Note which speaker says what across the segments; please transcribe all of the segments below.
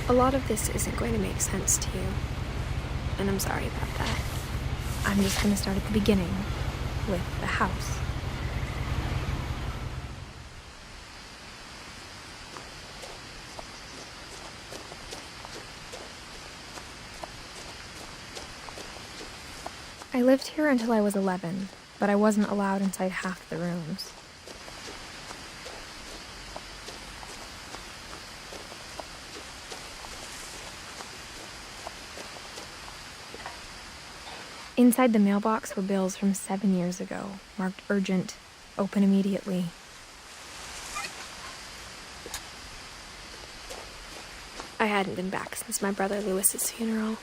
Speaker 1: A lot of this isn't going to make sense to you, and I'm sorry about that. I'm just going to start at the beginning, with the house. I lived here until I was 11, but I wasn't allowed inside half the rooms. Inside the mailbox were bills from 7 years ago, marked urgent, open immediately. I hadn't been back since my brother Lewis's funeral.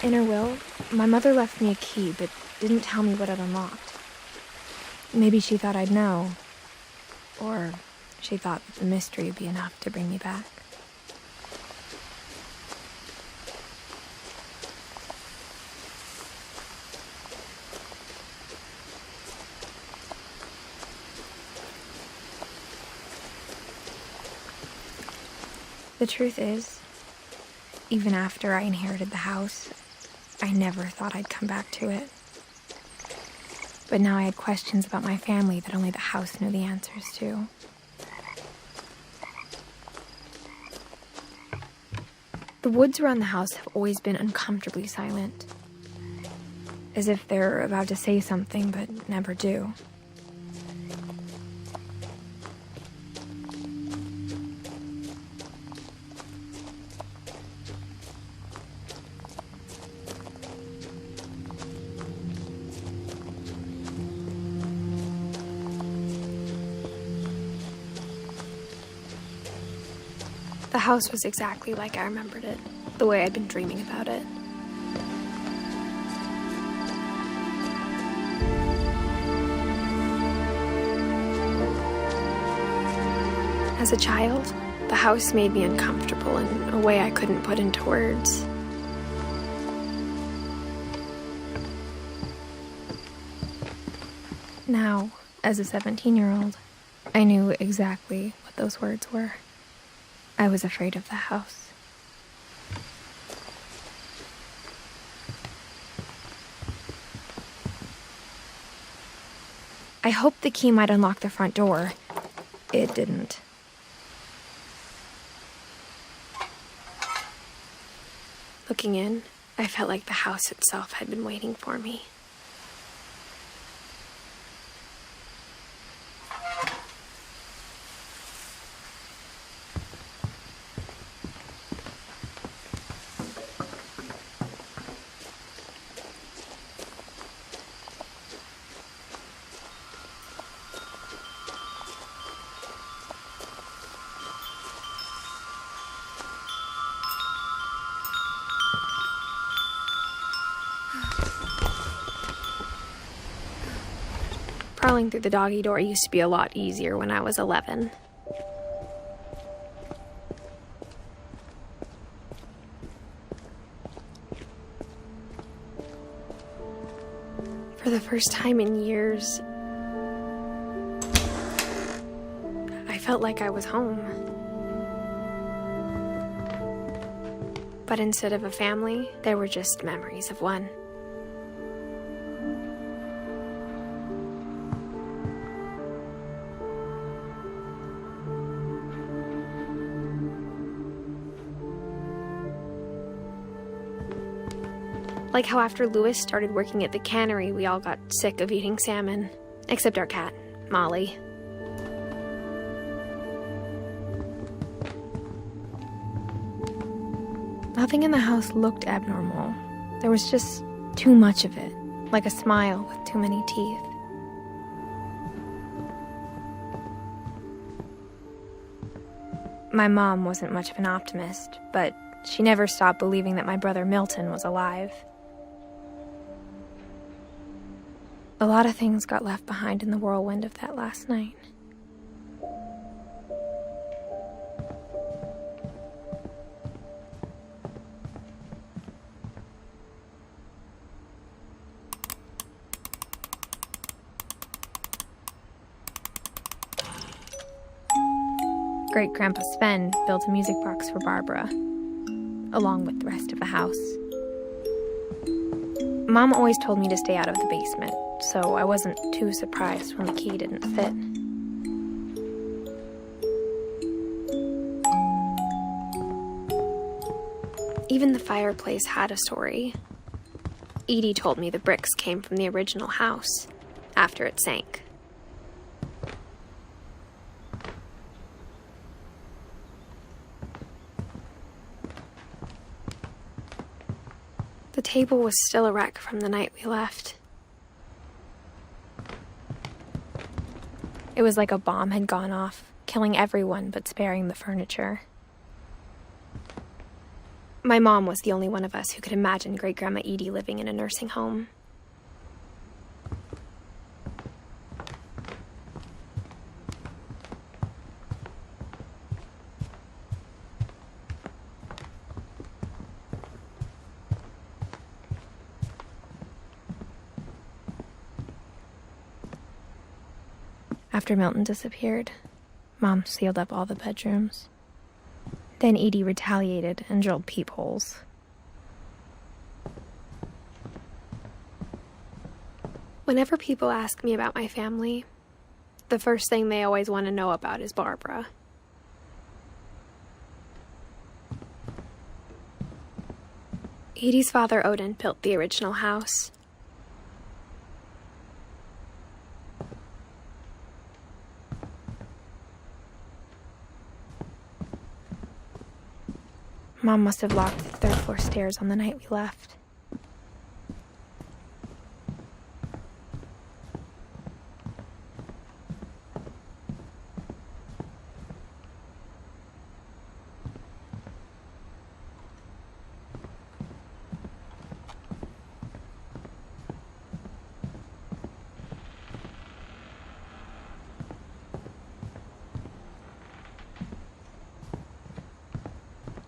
Speaker 1: In her will, my mother left me a key, but didn't tell me what it unlocked. Maybe she thought I'd know, or she thought that the mystery would be enough to bring me back. The truth is, even after I inherited the house, I never thought I'd come back to it. But now I had questions about my family that only the house knew the answers to. The woods around the house have always been uncomfortably silent, as if they're about to say something but never do. The house was exactly like I remembered it, the way I'd been dreaming about it. As a child, the house made me uncomfortable in a way I couldn't put into words. Now, as a 17-year-old, I knew exactly what those words were. I was afraid of the house. I hoped the key might unlock the front door. It didn't. Looking in, I felt like the house itself had been waiting for me. Crawling through the doggy door used to be a lot easier when I was 11. For the first time in years, I felt like I was home. But instead of a family, there were just memories of one. Like how after Lewis started working at the cannery, we all got sick of eating salmon. Except our cat, Molly. Nothing in the house looked abnormal. There was just too much of it, like a smile with too many teeth. My mom wasn't much of an optimist, but she never stopped believing that my brother Milton was alive. A lot of things got left behind in the whirlwind of that last night. Great-Grandpa Sven built a music box for Barbara, along with the rest of the house. Mom always told me to stay out of the basement, so I wasn't too surprised when the key didn't fit. Even the fireplace had a story. Edie told me the bricks came from the original house after it sank. The table was still a wreck from the night we left. It was like a bomb had gone off, killing everyone but sparing the furniture. My mom was the only one of us who could imagine Great-Grandma Edie living in a nursing home. After Milton disappeared, Mom sealed up all the bedrooms. Then Edie retaliated and drilled peepholes. Whenever people ask me about my family, the first thing they always want to know about is Barbara. Edie's father, Odin, built the original house. Mom must have locked the third-floor stairs on the night we left.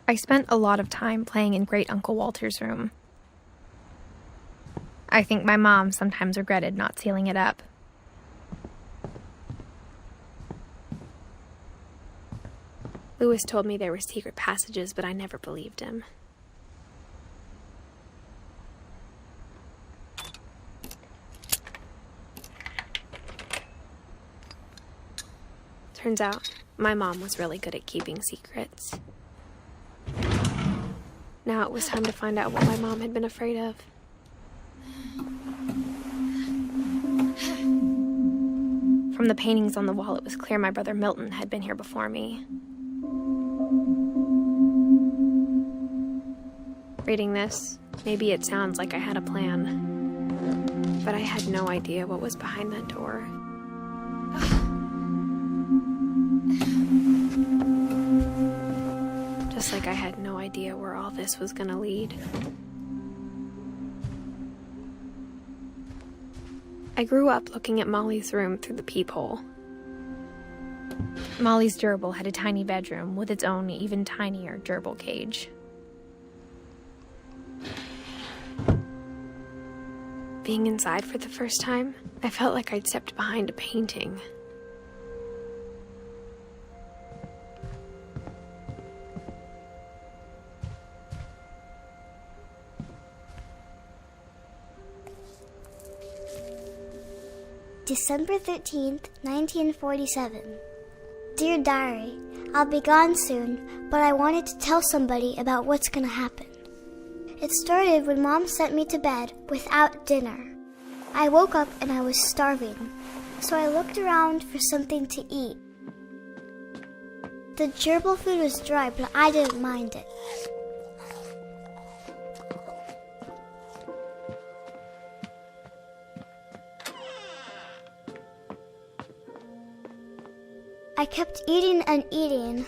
Speaker 1: I spent a lot of time playing in Great Uncle Walter's room. I think my mom sometimes regretted not sealing it up. Louis told me there were secret passages, but I never believed him. Turns out, my mom was really good at keeping secrets. Now it was time to find out what my mom had been afraid of. From the paintings on the wall, it was clear my brother Milton had been here before me. Reading this, maybe it sounds like I had a plan, but I had no idea what was behind that door. Just like I had no idea where all this was gonna lead. I grew up looking at Molly's room through the peephole. Molly's gerbil had a tiny bedroom with its own even tinier gerbil cage. Being inside for the first time, I felt like I'd stepped behind a painting.
Speaker 2: December 13th, 1947. Dear Diary, I'll be gone soon, but I wanted to tell somebody about what's gonna happen. It started when Mom sent me to bed without dinner. I woke up and I was starving, so I looked around for something to eat. The gerbil food was dry, but I didn't mind it. I kept eating and eating.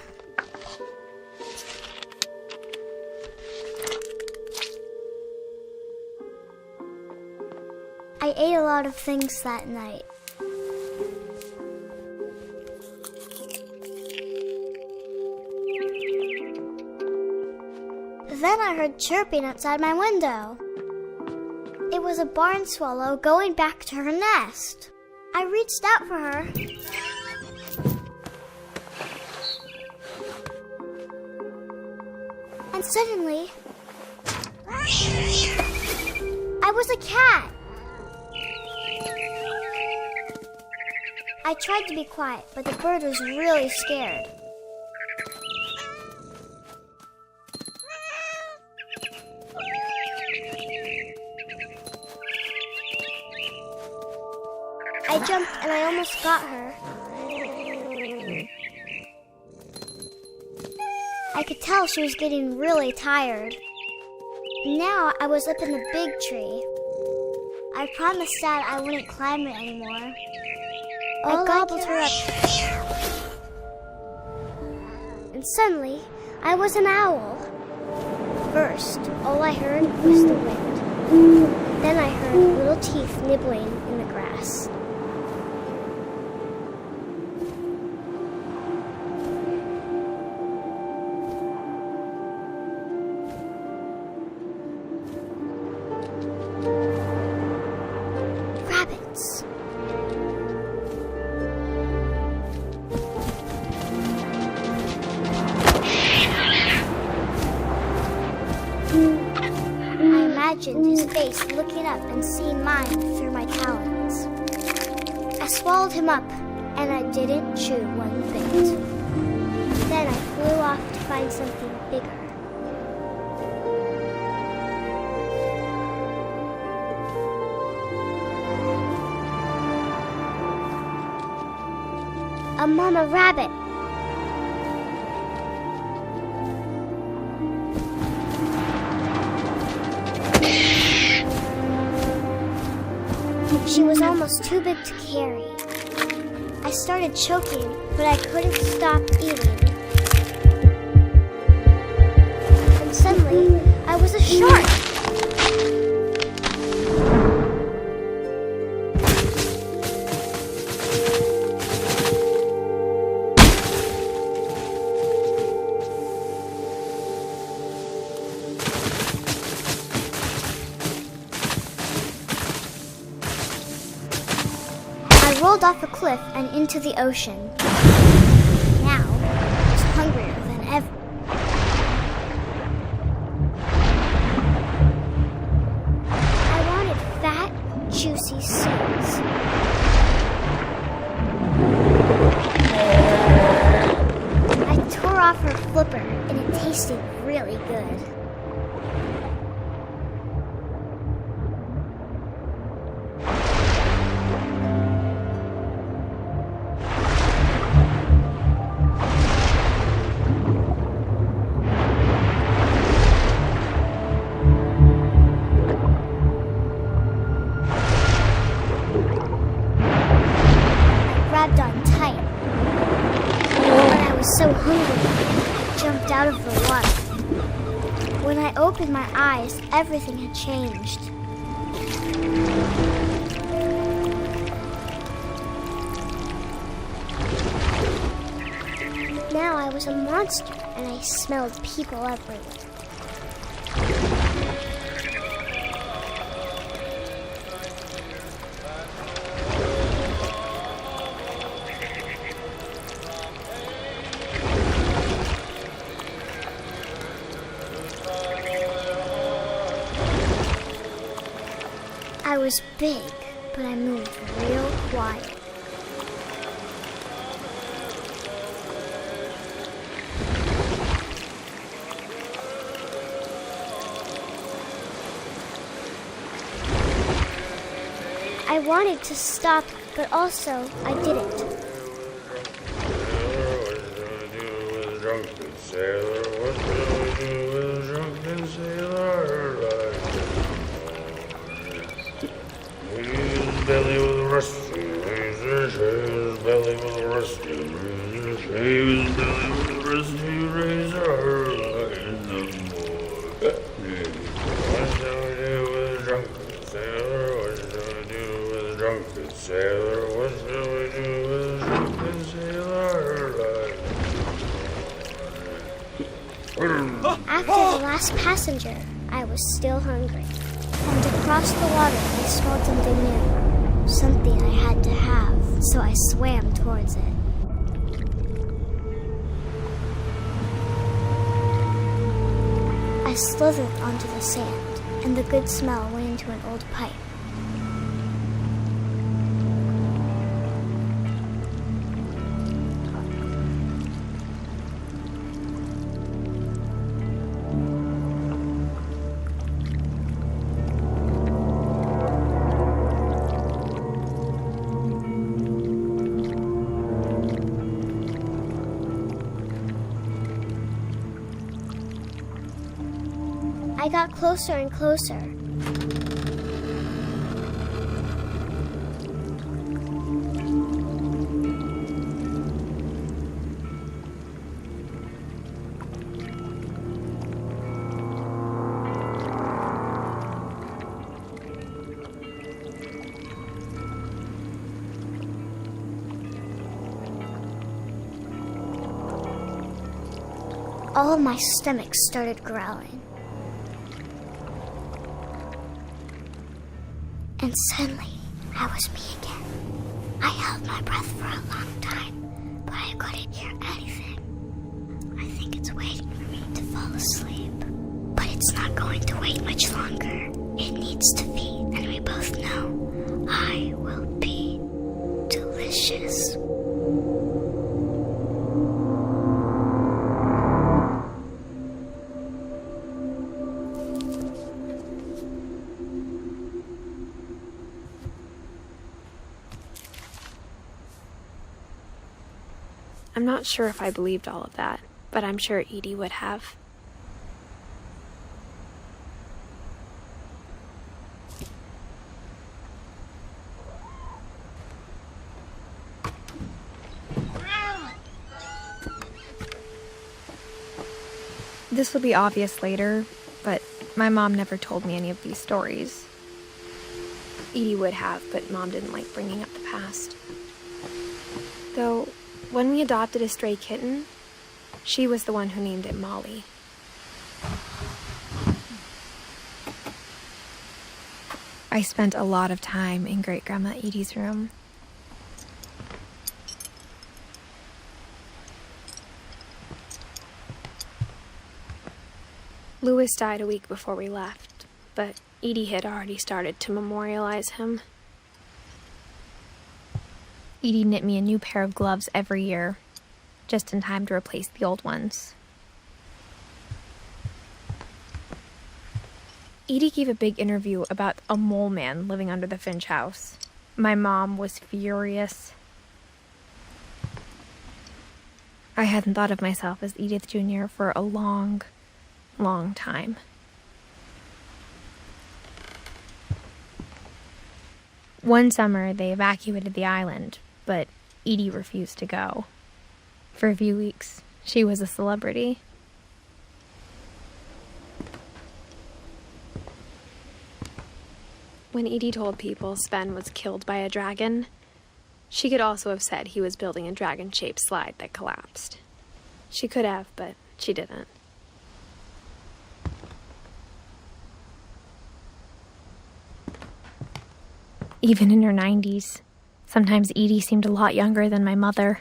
Speaker 2: I ate a lot of things that night. Then I heard chirping outside my window. It was a barn swallow going back to her nest. I reached out for her. And suddenly, I was a cat. I tried to be quiet, but the bird was really scared. I jumped and I almost got her. I could tell she was getting really tired. Now I was up in the big tree. I promised Dad I wouldn't climb it anymore. I gobbled her up. And suddenly, I was an owl. First, all I heard was the wind. Then I heard little teeth nibbling in the grass. Rabbits. I imagined his face looking up and seeing mine through my talons. I swallowed him up, and I didn't chew one bit. Then I flew off to find something bigger. A mama rabbit. She was almost too big to carry. I started choking, but I couldn't stop eating. And suddenly, I was a shark. I rolled off a cliff and into the ocean. Now, I was hungrier than ever. I wanted fat, juicy seeds. I tore off her flipper, and it tasted really good. Grabbed on tight. When I was so hungry, I jumped out of the water. When I opened my eyes, everything had changed. Now I was a monster, and I smelled people everywhere. I was big, but I moved real quiet. I wanted to stop, but also I didn't.
Speaker 3: Belly with a rusty razor, his belly with a rusty razor, his belly with a rusty razor, like no more. What shall we do with a drunken sailor? What shall we do with a drunken sailor? What shall we do with a drunken sailor?
Speaker 2: After the last passenger, I was still hungry. And across the water, I smelled something new. Something I had to have, so I swam towards it. I slithered onto the sand, and the good smell went into an old pipe. I got closer and closer. All of my stomach started growling. And suddenly, I was me again. I held my breath for a long time, but I couldn't hear anything. I think it's waiting for me to fall asleep. But it's not going to wait much longer. It needs to feed, and we both know I will be delicious.
Speaker 1: I'm not sure if I believed all of that, but I'm sure Edie would have. This will be obvious later, but my mom never told me any of these stories. Edie would have, but Mom didn't like bringing up the past. Though, when we adopted a stray kitten, she was the one who named it Molly. I spent a lot of time in Great-Grandma Edie's room. Louis died a week before we left, but Edie had already started to memorialize him. Edie knit me a new pair of gloves every year, just in time to replace the old ones. Edie gave a big interview about a mole man living under the Finch house. My mom was furious. I hadn't thought of myself as Edith Jr. for a long time. One summer, they evacuated the island, but Edie refused to go. For a few weeks, she was a celebrity. When Edie told people Sven was killed by a dragon, she could also have said he was building a dragon-shaped slide that collapsed. She could have, but she didn't. Even in her 90s, sometimes Edie seemed a lot younger than my mother.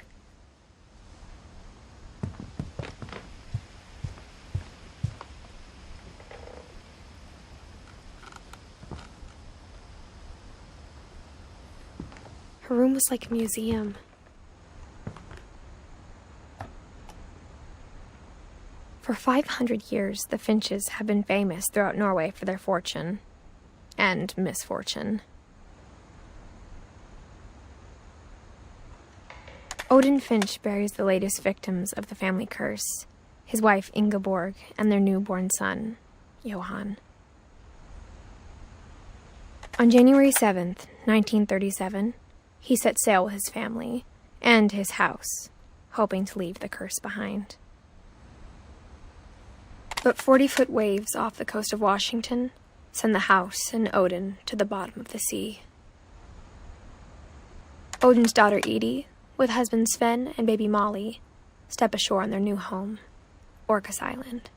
Speaker 1: Her room was like a museum. For 500 years, the Finches have been famous throughout Norway for their fortune and misfortune. Odin Finch buries the latest victims of the family curse, his wife Ingeborg and their newborn son, Johan. On January 7th, 1937, he set sail with his family and his house, hoping to leave the curse behind. But 40-foot waves off the coast of Washington send the house and Odin to the bottom of the sea. Odin's daughter Edie, with husband Sven and baby Molly, step ashore on their new home, Orcas Island.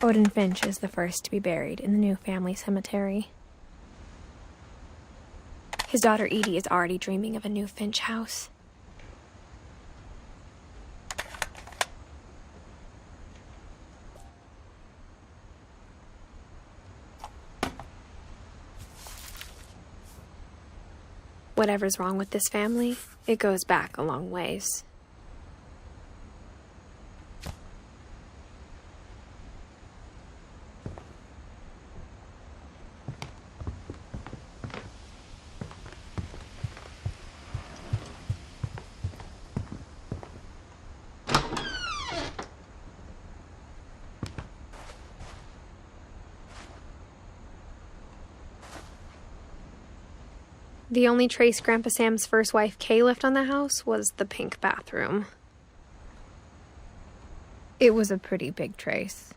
Speaker 1: Odin Finch is the first to be buried in the new family cemetery. His daughter Edie is already dreaming of a new Finch house. Whatever's wrong with this family, it goes back a long ways. The only trace Grandpa Sam's first wife, Kay, left on the house was the pink bathroom. It was a pretty big trace.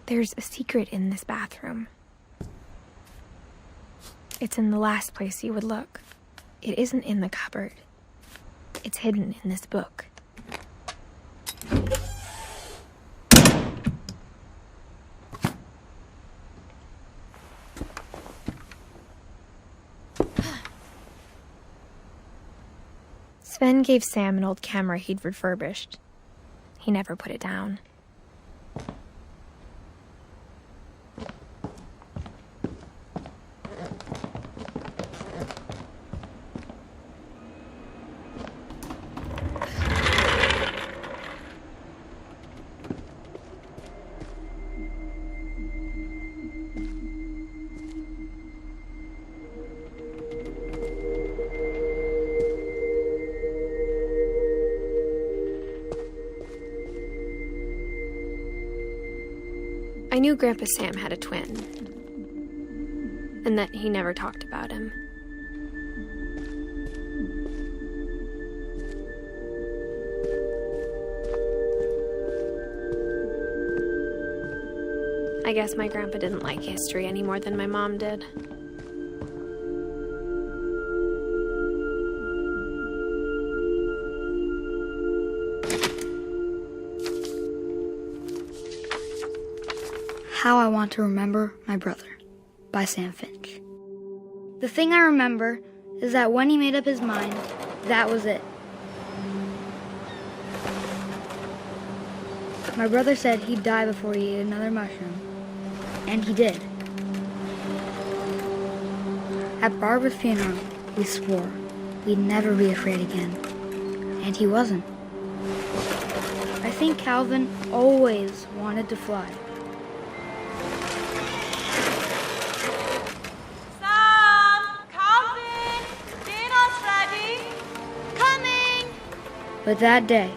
Speaker 1: There's a secret in this bathroom. It's in the last place you would look. It isn't in the cupboard. It's hidden in this book. Sven gave Sam an old camera he'd refurbished. He never put it down. I knew Grandpa Sam had a twin, and that he never talked about him. I guess my grandpa didn't like history any more than my mom did.
Speaker 4: How I Want to Remember My Brother by Sam Finch. The thing I remember is that when he made up his mind, that was it. My brother said he'd die before he ate another mushroom, and he did. At Barbara's funeral, we swore we'd never be afraid again, and he wasn't. I think Calvin always wanted to fly. But that day,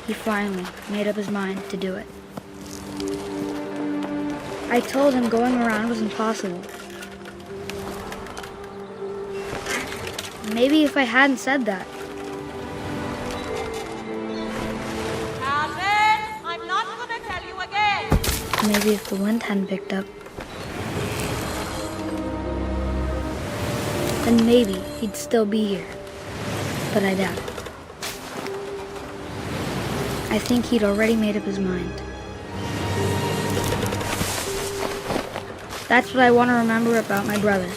Speaker 4: he finally made up his mind to do it. I told him going around was impossible. Maybe if I hadn't said that.
Speaker 5: Calvin, I'm not going to tell you again.
Speaker 4: Maybe if the wind hadn't picked up. Then maybe he'd still be here. But I doubt it. I think he'd already made up his mind. That's what I want to remember about my brother.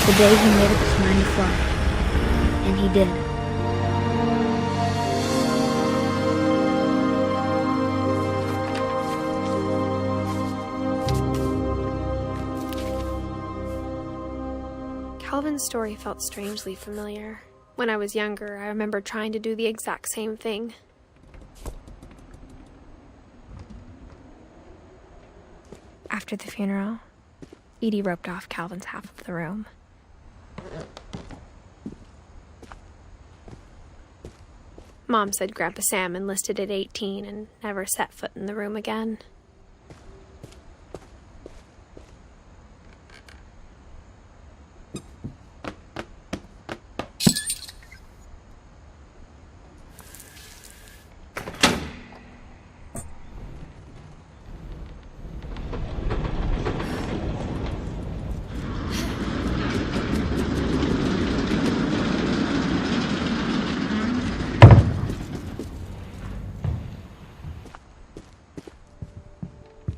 Speaker 4: The day he made up his mind to fly. And he did.
Speaker 1: Calvin's story felt strangely familiar. When I was younger, I remember trying to do the exact same thing. After the funeral, Edie roped off Calvin's half of the room. Mom said Grandpa Sam enlisted at 18 and never set foot in the room again.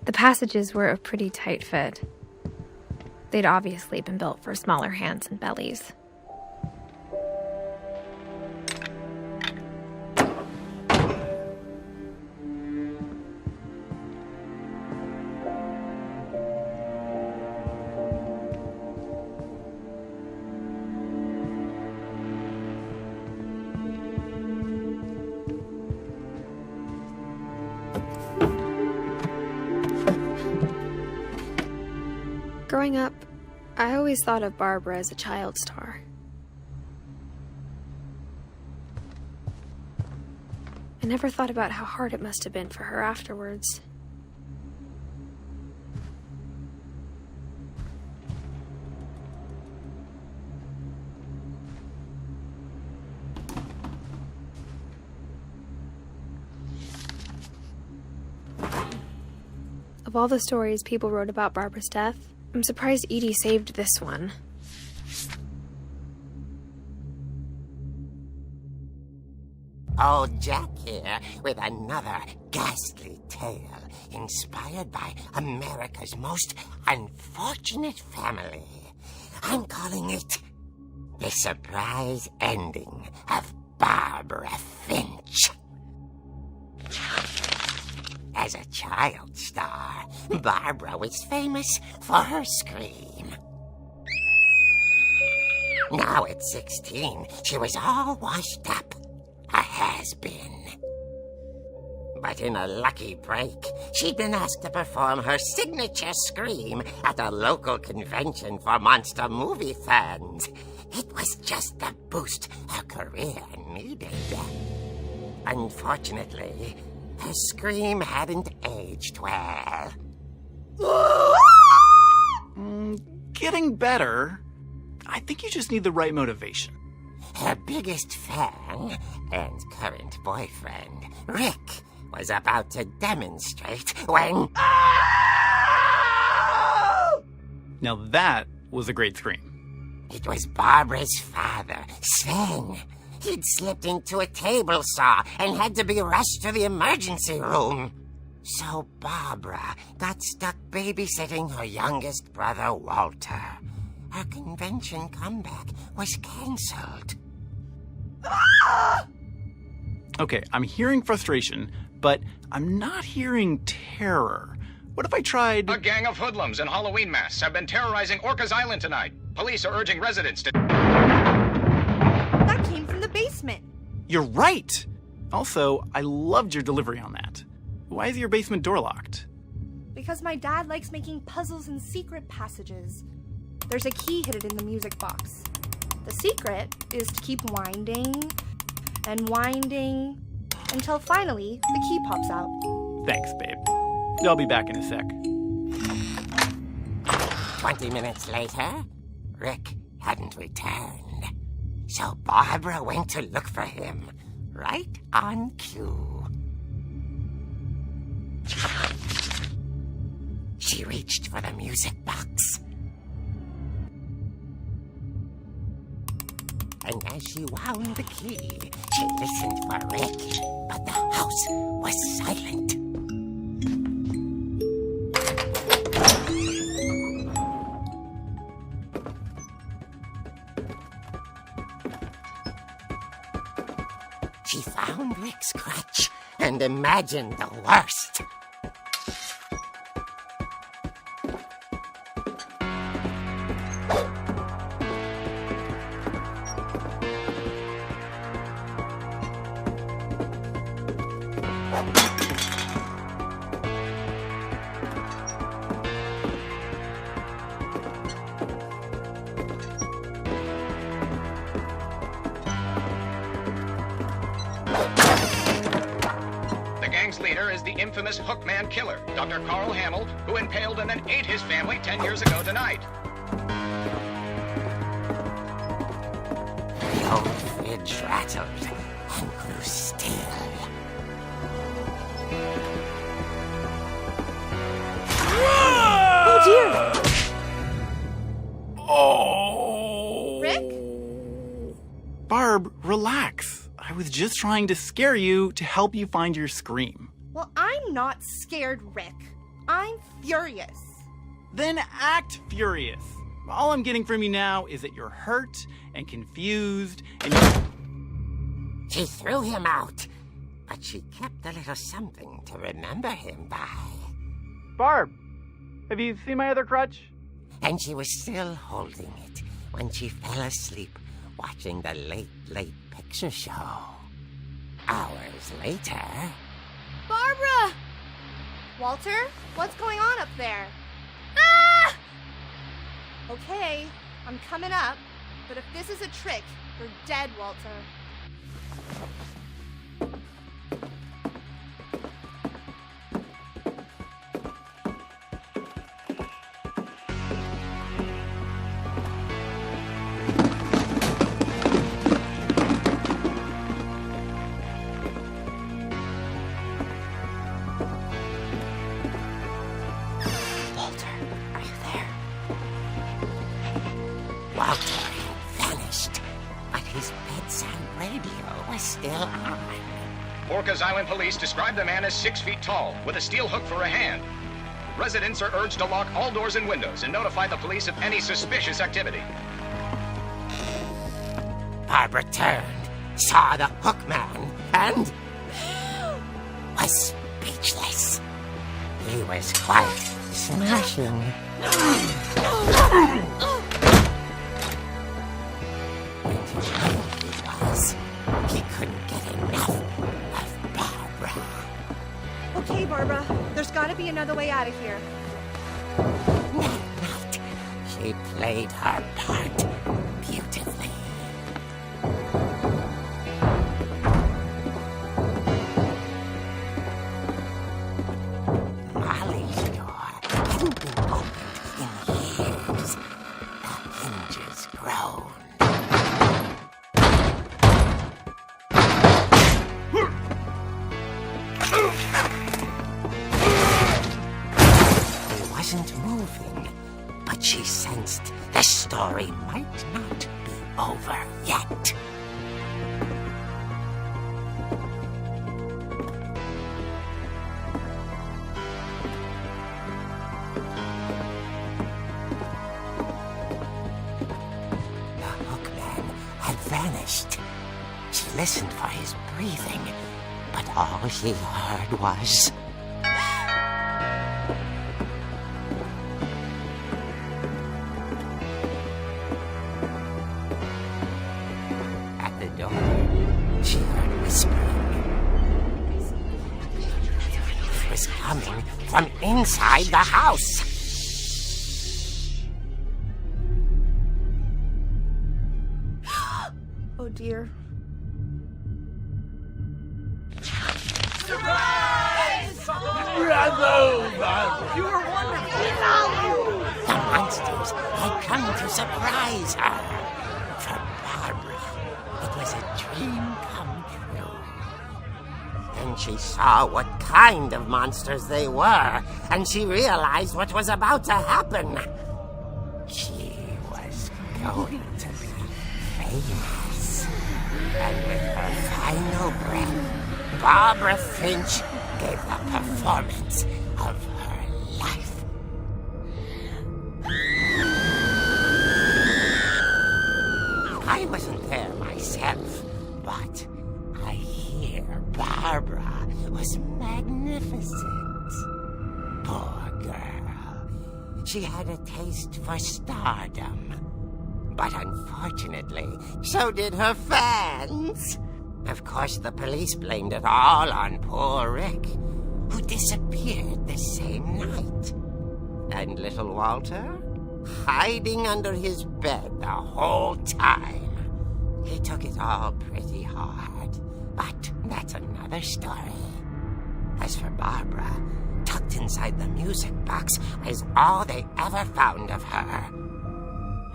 Speaker 1: The passages were a pretty tight fit. They'd obviously been built for smaller hands and bellies. Growing up, I always thought of Barbara as a child star. I never thought about how hard it must have been for her afterwards. Of all the stories people wrote about Barbara's death, I'm surprised Edie saved this one.
Speaker 6: Old Jack here with another ghastly tale inspired by America's most unfortunate family. I'm calling it The Surprise Ending of Barbara Finch. As a child star, Barbara was famous for her scream. Now at 16, she was all washed up, a has-been. But in a lucky break, she'd been asked to perform her signature scream at a local convention for monster movie fans. It was just the boost her career needed. Unfortunately, her scream hadn't aged well.
Speaker 7: Getting better. I think you just need the right motivation.
Speaker 6: Her biggest fan and current boyfriend, Rick, was about to demonstrate when...
Speaker 7: Now that was a great scream.
Speaker 6: It was Barbara's father, Sven. He'd slipped into a table saw and had to be rushed to the emergency room. So Barbara got stuck babysitting her youngest brother, Walter. Her convention comeback was cancelled.
Speaker 7: Okay, I'm hearing frustration, but I'm not hearing terror. What if I tried...
Speaker 8: A gang of hoodlums in Halloween masks have been terrorizing Orcas Island tonight. Police are urging residents to...
Speaker 5: That came from the basement.
Speaker 7: You're right! Also, I loved your delivery on that. Why is your basement door locked?
Speaker 5: Because my dad likes making puzzles and secret passages. There's a key hidden in the music box. The secret is to keep winding and winding until finally the key pops out.
Speaker 7: Thanks, babe. I'll be back in a sec.
Speaker 6: 20 minutes later, Rick hadn't returned. So Barbara went to look for him, right on cue. She reached for the music box. And as she wound the key, she listened for Rick, but the house was silent. She found Rick's crutch and imagined the worst.
Speaker 8: Leader is the infamous Hookman killer, Dr. Carl Hamill, who impaled and then ate his family 10 years ago tonight.
Speaker 6: The old fridge rattled and grew still.
Speaker 5: Oh dear!
Speaker 7: Oh!
Speaker 5: Rick?
Speaker 7: Barb, relax. I was just trying to scare you to help you find your scream.
Speaker 5: Well, I'm not scared, Rick. I'm furious.
Speaker 7: Then act furious. All I'm getting from you now is that you're hurt and confused and
Speaker 6: She threw him out, but she kept a little something to remember him by.
Speaker 7: Barb, have you seen my other crutch?
Speaker 6: And she was still holding it when she fell asleep watching the Late Picture Show. Hours later...
Speaker 5: Barbara! Walter, what's going on up there? Ah! Okay, I'm coming up, but if this is a trick, you're dead, Walter.
Speaker 6: Walter had vanished, but his bedside radio was still on.
Speaker 8: Orcas Island police describe the man as 6 feet tall, with a steel hook for a hand. Residents are urged to lock all doors and windows and notify the police of any suspicious activity.
Speaker 6: Barbara turned, saw the hook man, and was speechless. He was quite smashing. He couldn't get enough of Barbara.
Speaker 5: Okay, Barbara, there's gotta be another way out of here.
Speaker 6: That night, she played her part beautifully. Molly's door hadn't been opened in years. The hinges groaned. Wasn't moving, but she sensed the story might not be over yet. The hookman had vanished. She listened for his breathing, but all she heard was... She heard whispering. It was coming from inside the house.
Speaker 5: Oh dear.
Speaker 6: The monsters had come to surprise her. For Barbara, it was a dream come true. Then she saw what kind of monsters they were, and she realized what was about to happen. She was going to be famous. And with her final breath, Barbara Finch gave the performance of her life. I wasn't there myself, but I hear Barbara was magnificent. Poor girl. She had a taste for stardom. But unfortunately, so did her fans. Of course, the police blamed it all on poor Rick, who disappeared the same night. And little Walter? Hiding under his bed the whole time. He took it all pretty hard, but that's another story. As for Barbara, tucked inside the music box is all they ever found of her.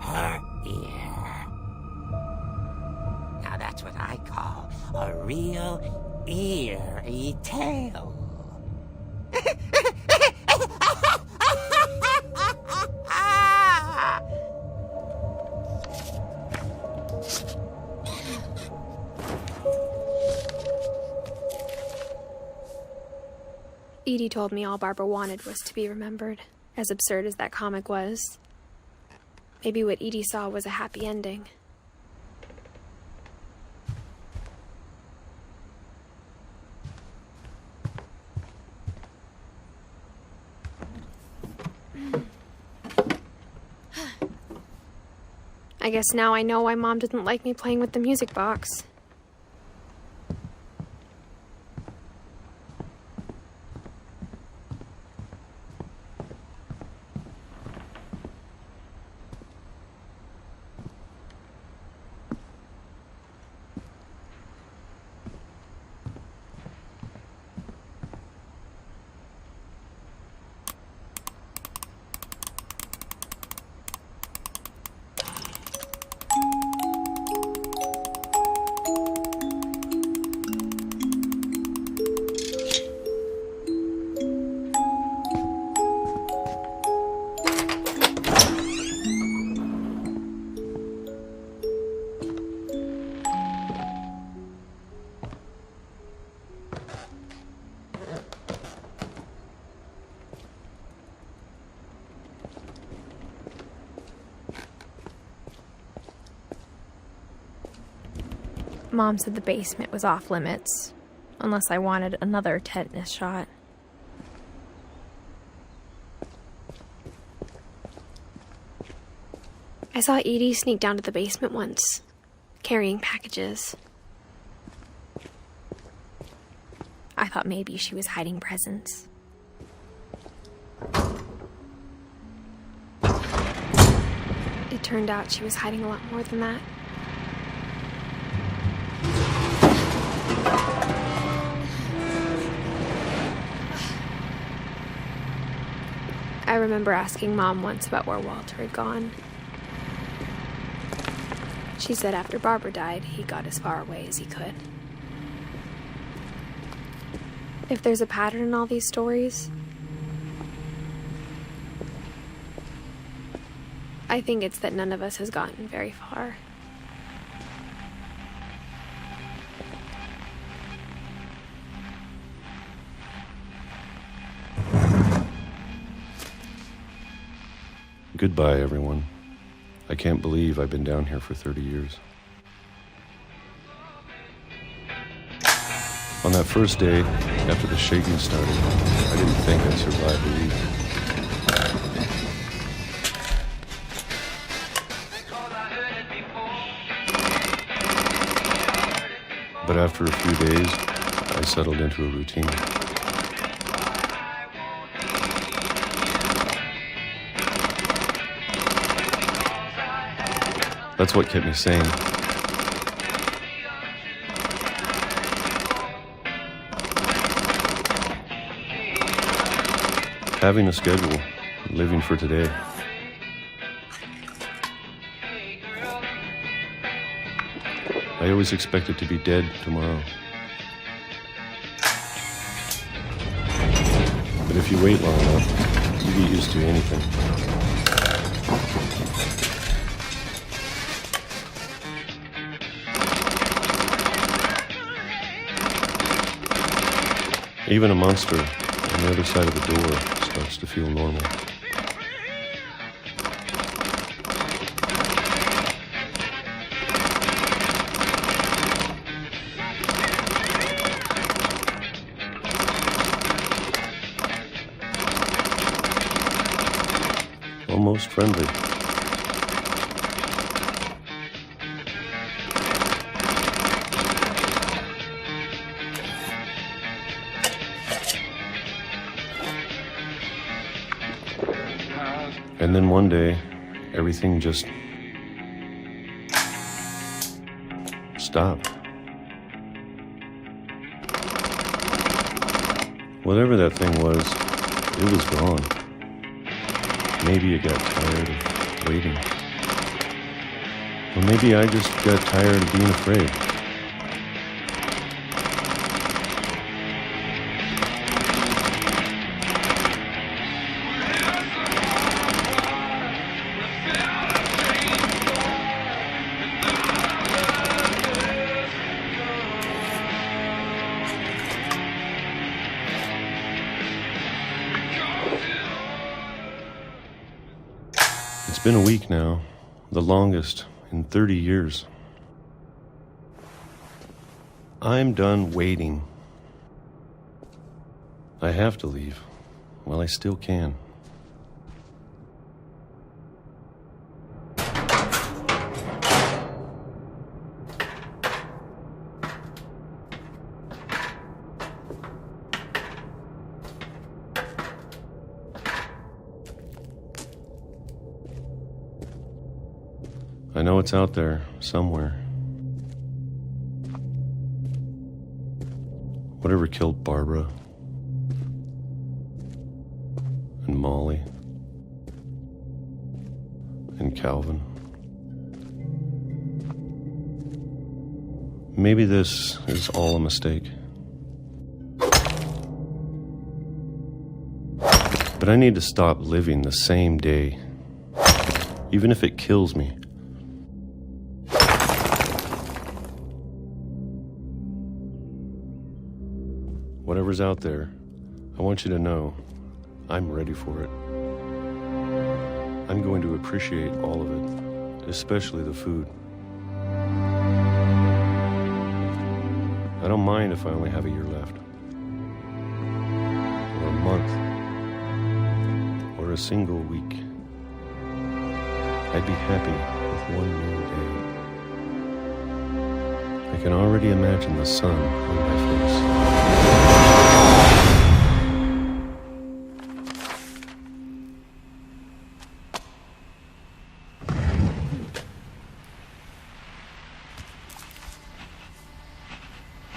Speaker 6: Her ear. Now that's what I call a real eerie tale.
Speaker 1: Edie told me all Barbara wanted was to be remembered, as absurd as that comic was. Maybe what Edie saw was a happy ending. I guess now I know why Mom didn't like me playing with the music box. Mom said the basement was off limits, unless I wanted another tetanus shot. I saw Edie sneak down to the basement once, carrying packages. I thought maybe she was hiding presents. It turned out she was hiding a lot more than that. I remember asking Mom once about where Walter had gone. She said after Barbara died, he got as far away as he could. If there's a pattern in all these stories, I think it's that none of us has gotten very far.
Speaker 9: Goodbye, everyone. I can't believe I've been down here for 30 years. On that first day, after the shaking started, I didn't think I'd survive the week. But after a few days, I settled into a routine. That's what kept me sane. Having a schedule, living for today. I always expected to be dead tomorrow. But if you wait long enough, you get used to anything. Even a monster on the other side of the door starts to feel normal. Almost friendly. And then one day, everything just stopped. Whatever that thing was, it was gone. Maybe it got tired of waiting. Or maybe I just got tired of being afraid. been a week now, the longest in 30 years. I'm done waiting. I have to leave while I still can. I know it's out there somewhere. Whatever killed Barbara and Molly and Calvin. Maybe this is all a mistake. But I need to stop living the same day, even if it kills me. Whatever's out there, I want you to know I'm ready for it. I'm going to appreciate all of it, especially the food. I don't mind if I only have a year left, or a month, or a single week. I'd be happy with one new day. I can already imagine the sun on my face.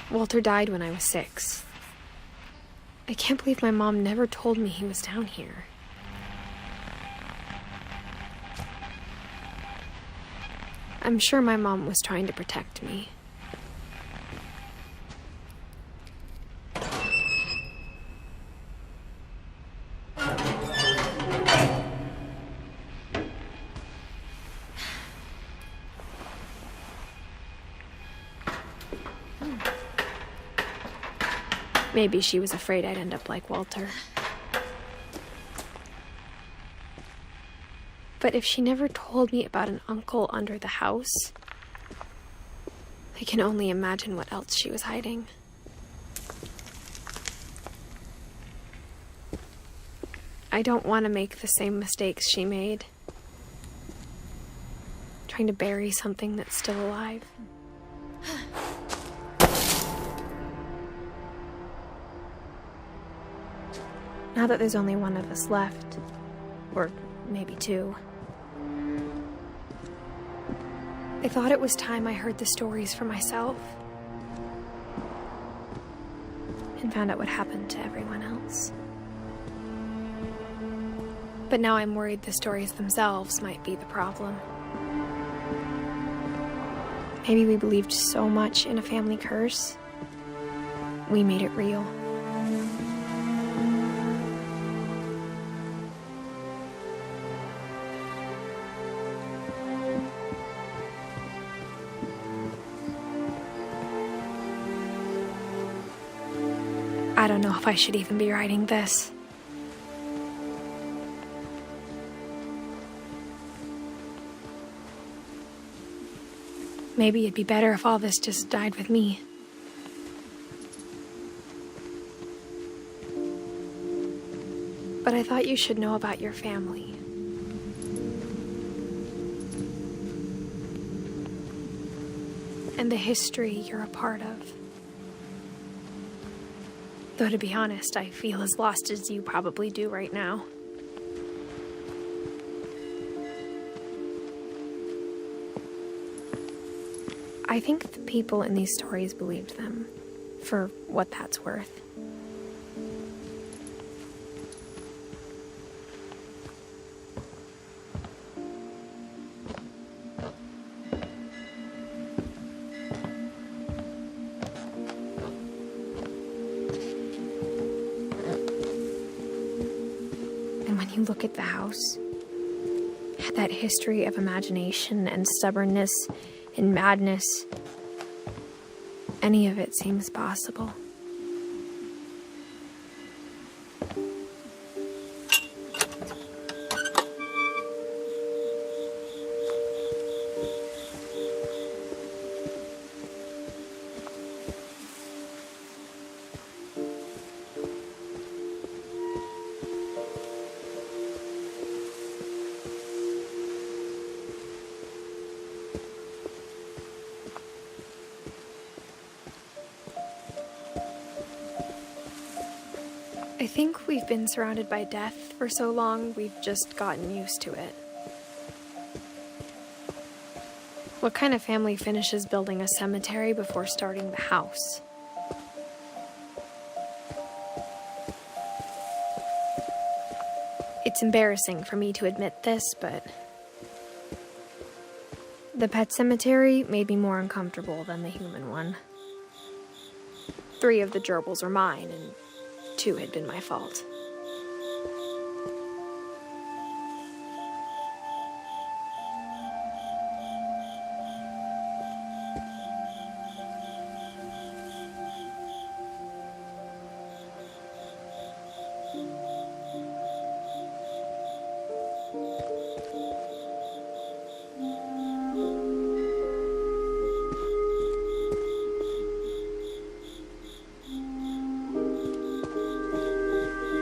Speaker 1: Walter died when I was 6. I can't believe my mom never told me he was down here. I'm sure my mom was trying to protect me. Maybe she was afraid I'd end up like Walter. But if she never told me about an uncle under the house, I can only imagine what else she was hiding. I don't want to make the same mistakes she made. Trying to bury something that's still alive. Now that there's only one of us left, or maybe 2, I thought it was time I heard the stories for myself and found out what happened to everyone else. But now I'm worried the stories themselves might be the problem. Maybe we believed so much in a family curse, we made it real. I don't know if I should even be writing this. Maybe it'd be better if all this just died with me. But I thought you should know about your family. And the history you're a part of. Though to be honest, I feel as lost as you probably do right now. I think the people in these stories believed them, for what that's worth. You look at the house, had that history of imagination and stubbornness and madness. Any of it seems possible. I think we've been surrounded by death for so long, we've just gotten used to it. What kind of family finishes building a cemetery before starting the house? It's embarrassing for me to admit this, but the pet cemetery made me more uncomfortable than the human one. 3 of the gerbils are mine, and 2 had been my fault.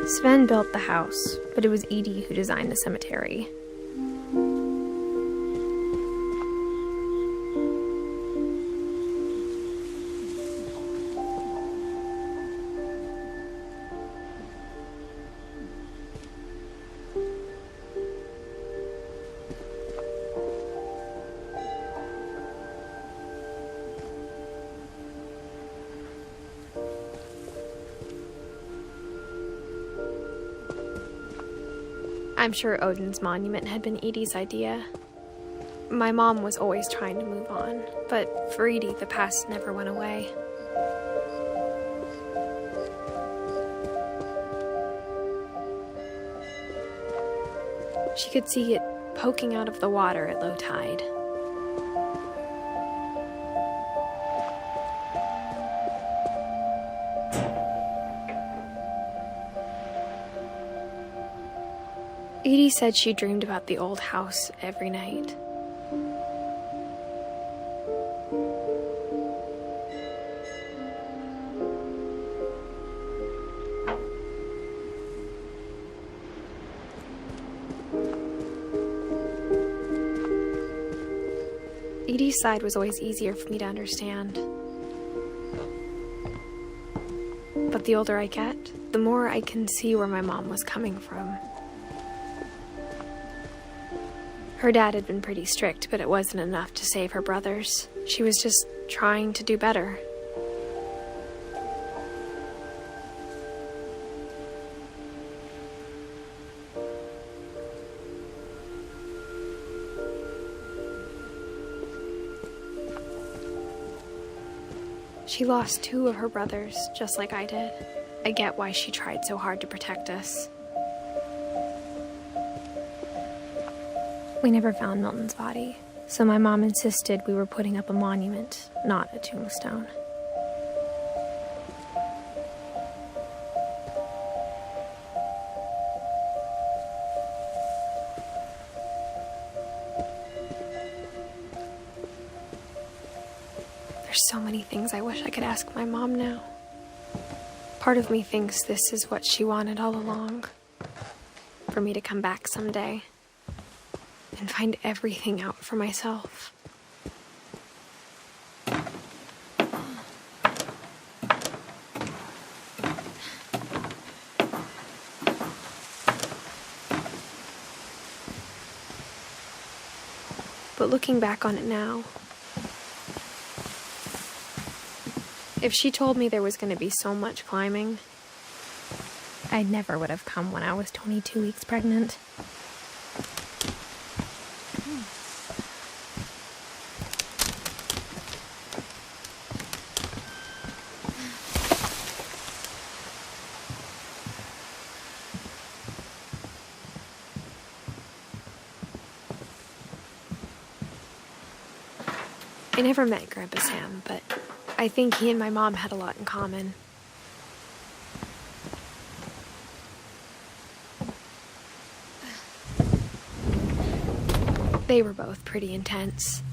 Speaker 1: Sven built the house, but it was Edie who designed the cemetery. I'm sure Odin's monument had been Edie's idea. My mom was always trying to move on, but for Edie, the past never went away. She could see it poking out of the water at low tide. Edie said she dreamed about the old house every night. Edie's side was always easier for me to understand. But the older I get, the more I can see where my mom was coming from. Her dad had been pretty strict, but it wasn't enough to save her brothers. She was just trying to do better. She lost 2 of her brothers, just like I did. I get why she tried so hard to protect us. We never found Milton's body, so my mom insisted we were putting up a monument, not a tombstone. There's so many things I wish I could ask my mom now. Part of me thinks this is what she wanted all along, for me to come back someday and find everything out for myself. But looking back on it now, if she told me there was going to be so much climbing, I never would have come when I was 22 weeks pregnant. I never met Grandpa Sam, but I think he and my mom had a lot in common. They were both pretty intense.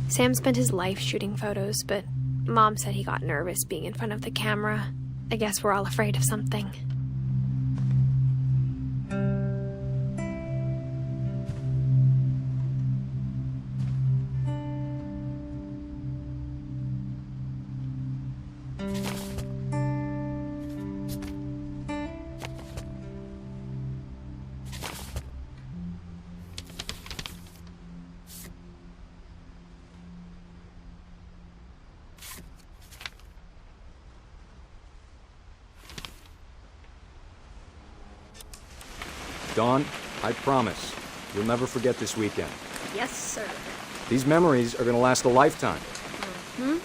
Speaker 1: Sam spent his life shooting photos, but Mom said he got nervous being in front of the camera. I guess we're all afraid of something.
Speaker 10: Dawn, I promise, you'll never forget this weekend.
Speaker 11: Yes, sir.
Speaker 10: These memories are gonna last a lifetime.
Speaker 11: Am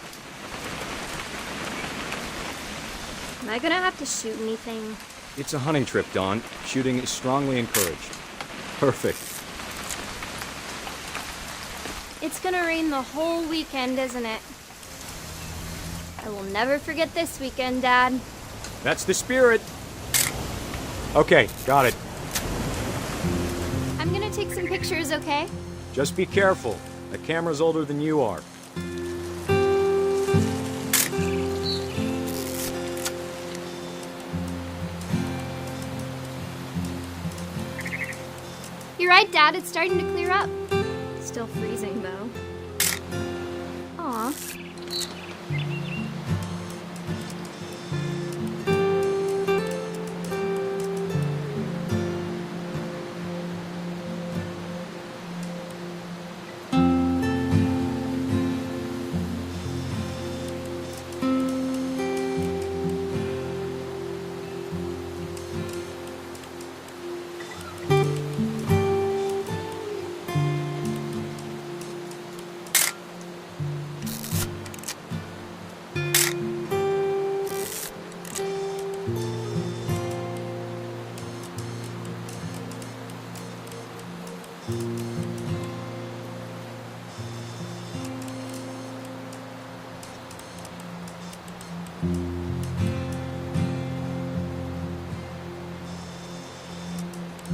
Speaker 11: I gonna have to shoot anything?
Speaker 10: It's a hunting trip, Dawn. Shooting is strongly encouraged. Perfect.
Speaker 11: It's gonna rain the whole weekend, isn't it? I will never forget this weekend, Dad.
Speaker 10: That's the spirit. Okay, got it.
Speaker 11: I'm gonna take some pictures, okay?
Speaker 10: Just be careful. The camera's older than you are.
Speaker 11: You're right, Dad. It's starting to clear up. Still freezing, though. Aw.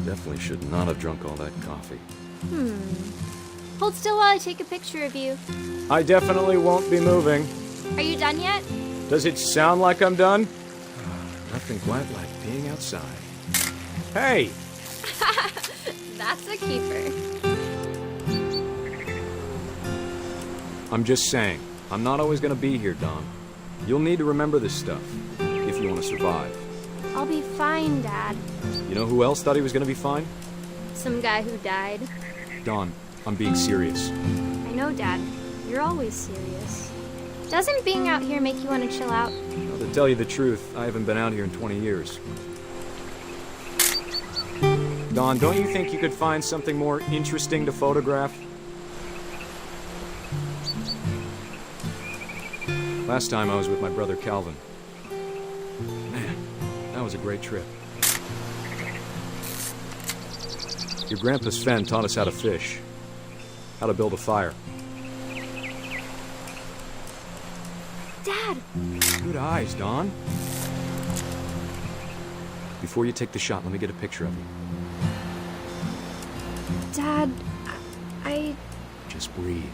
Speaker 10: Definitely should not have drunk all that coffee.
Speaker 11: Hold still while I take a picture of you.
Speaker 10: I definitely won't be moving.
Speaker 11: Are you done yet?
Speaker 10: Does it sound like I'm done? Nothing quite like being outside. Hey!
Speaker 11: That's a keeper.
Speaker 10: I'm just saying, I'm not always gonna be here, Dawn. You'll need to remember this stuff, if you want to survive.
Speaker 11: I'll be fine, Dad.
Speaker 10: You know who else thought he was gonna be fine?
Speaker 11: Some guy who died.
Speaker 10: Dawn, I'm being serious.
Speaker 11: I know, Dad. You're always serious. Doesn't being out here make you want to chill out?
Speaker 10: Well, to tell you the truth, I haven't been out here in 20 years. Dawn, don't you think you could find something more interesting to photograph? Last time I was with my brother Calvin. Man, that was a great trip. Your grandpa Sven taught us how to fish, how to build a fire.
Speaker 11: Dad!
Speaker 10: Good eyes, Dawn. Before you take the shot, let me get a picture of you.
Speaker 1: Dad, I...
Speaker 10: Just breathe.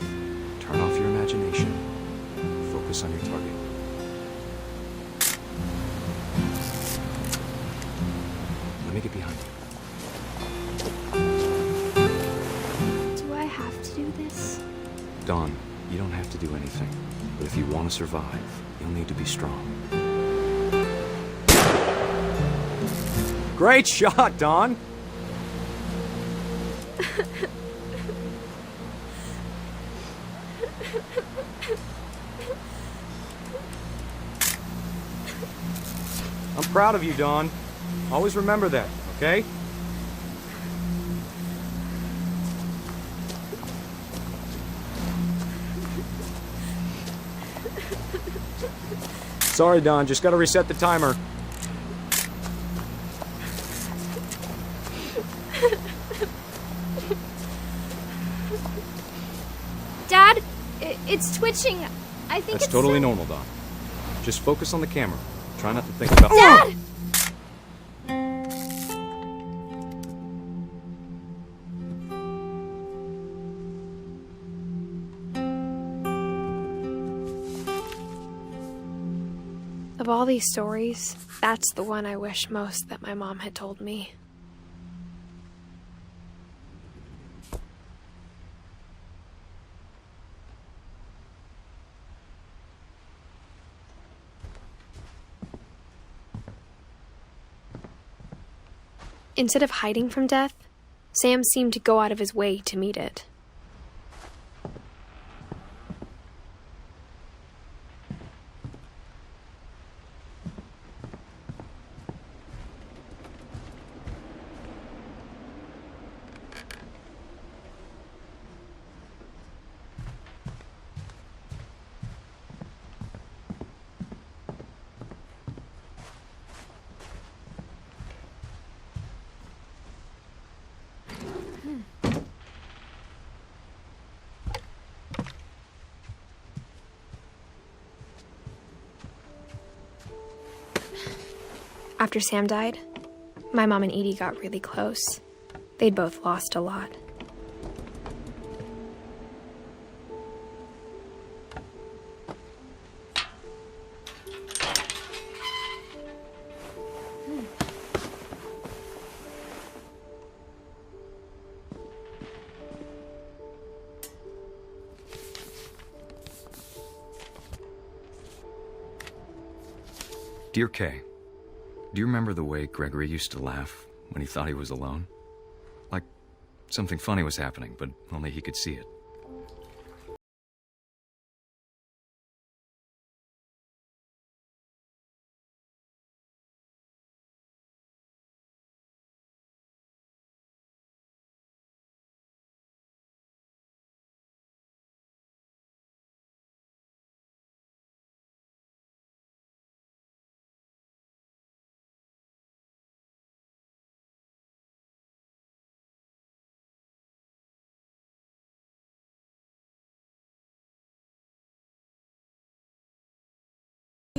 Speaker 10: Turn off your imagination. Focus on your target. Let me get behind you.
Speaker 11: Do I have to do this?
Speaker 10: Dawn, you don't have to do anything. But if you want to survive, you'll need to be strong. Great shot, Dawn! I'm proud of you, Dawn. Always remember that, okay? Sorry, Dawn. Just gotta reset the timer.
Speaker 11: Dad, it's twitching. I think
Speaker 10: That's
Speaker 11: it's
Speaker 10: totally normal, Dawn. Just focus on the camera. Try not to think about...
Speaker 11: Dad!
Speaker 1: Of all these stories, that's the one I wish most that my mom had told me. Instead of hiding from death, Sam seemed to go out of his way to meet it. After Sam died, my mom and Edie got really close. They'd both lost a lot.
Speaker 10: Dear Kay, do you remember the way Gregory used to laugh when he thought he was alone? Like something funny was happening, but only he could see it.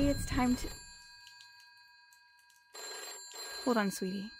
Speaker 12: It's time to... Hold on, sweetie.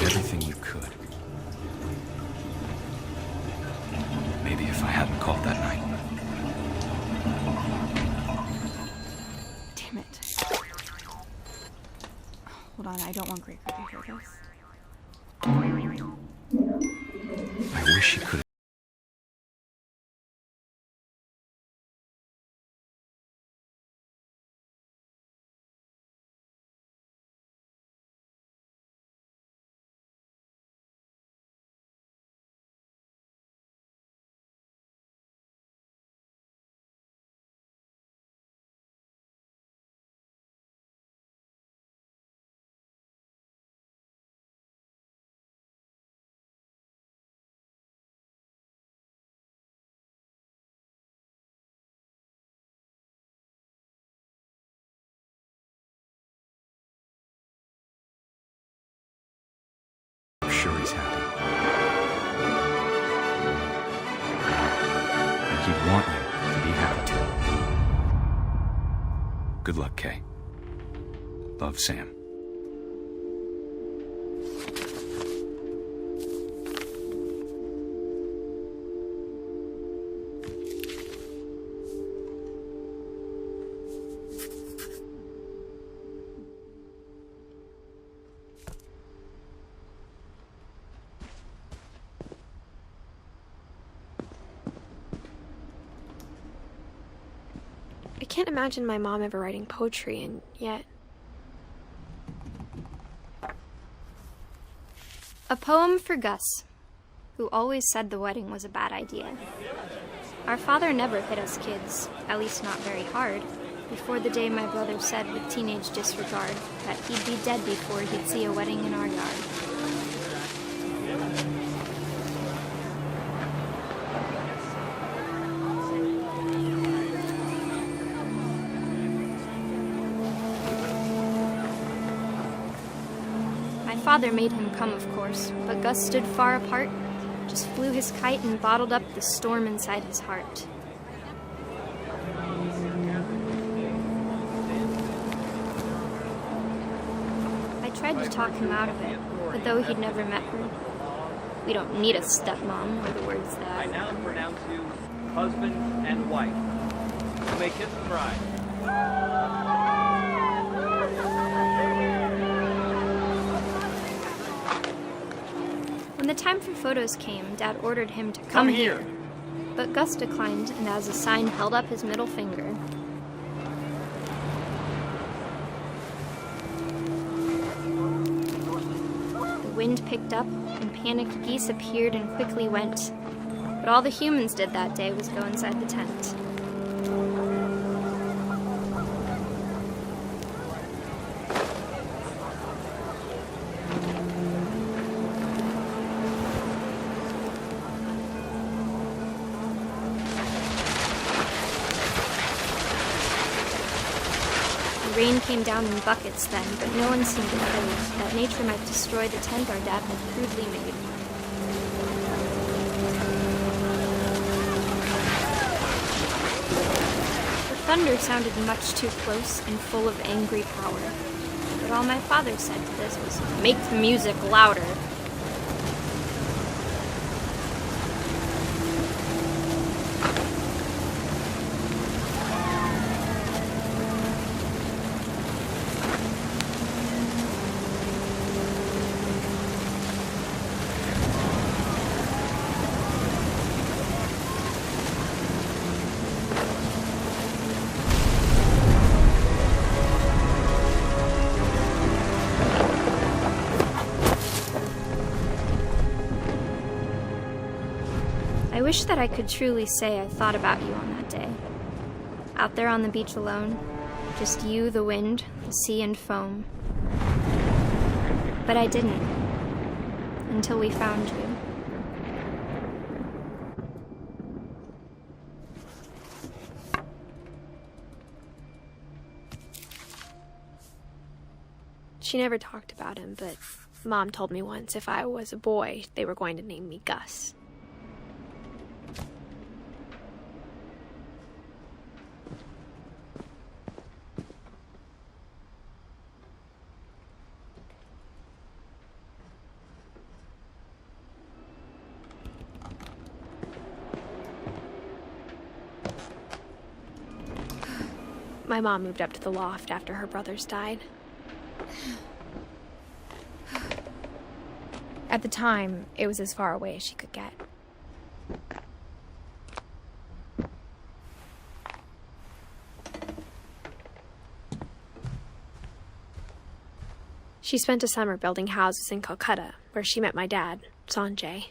Speaker 10: Everything you could. Maybe if I hadn't called that night.
Speaker 12: Damn it. Hold on, I don't want Gregory to hear this.
Speaker 10: I wish he could. Sure he's happy. And he'd want you to be happy too. Good luck, Kay. Love, Sam.
Speaker 1: I can't imagine my mom ever writing poetry, and yet...
Speaker 11: A poem for Gus, who always said the wedding was a bad idea. Our father never hit us kids, at least not very hard, before the day my brother said with teenage disregard that he'd be dead before he'd see a wedding in our yard. My father made him come, of course, but Gus stood far apart, just flew his kite and bottled up the storm inside his heart. I tried to talk him out of it, but though he'd never met her, "We don't need a stepmom," were the words that
Speaker 13: I now pronounce you husband and wife. You may kiss the bride.
Speaker 11: When the time for photos came, Dad ordered him to come here. But Gus declined, and as a sign held up his middle finger. The wind picked up, and panicked geese appeared and quickly went. But all the humans did that day was go inside the tent. Rain came down in buckets then, but no one seemed afraid that nature might destroy the tent our dad had crudely made. The thunder sounded much too close and full of angry power, but all my father said to this was, "Make the music louder." I wish that I could truly say I thought about you on that day. Out there on the beach alone, just you, the wind, the sea, and foam. But I didn't, until we found you.
Speaker 1: She never talked about him, but Mom told me once if I was a boy, they were going to name me Gus. My mom moved up to the loft after her brothers died. At the time, it was as far away as she could get. She spent a summer building houses in Calcutta, where she met my dad, Sanjay.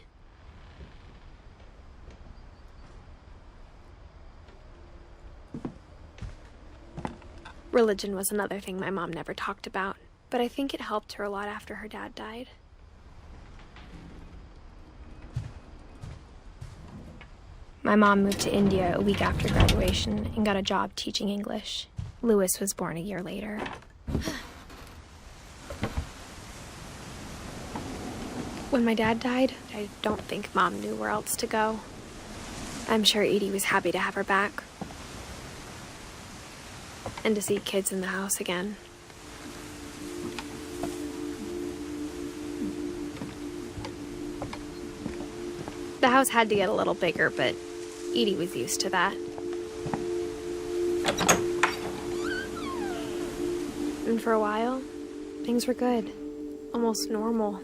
Speaker 1: Religion was another thing my mom never talked about, but I think it helped her a lot after her dad died. My mom moved to India a week after graduation and got a job teaching English. Louis was born a year later. When my dad died, I don't think Mom knew where else to go. I'm sure Edie was happy to have her back. And to see kids in the house again. The house had to get a little bigger, but Edie was used to that. And for a while, things were good. Almost normal.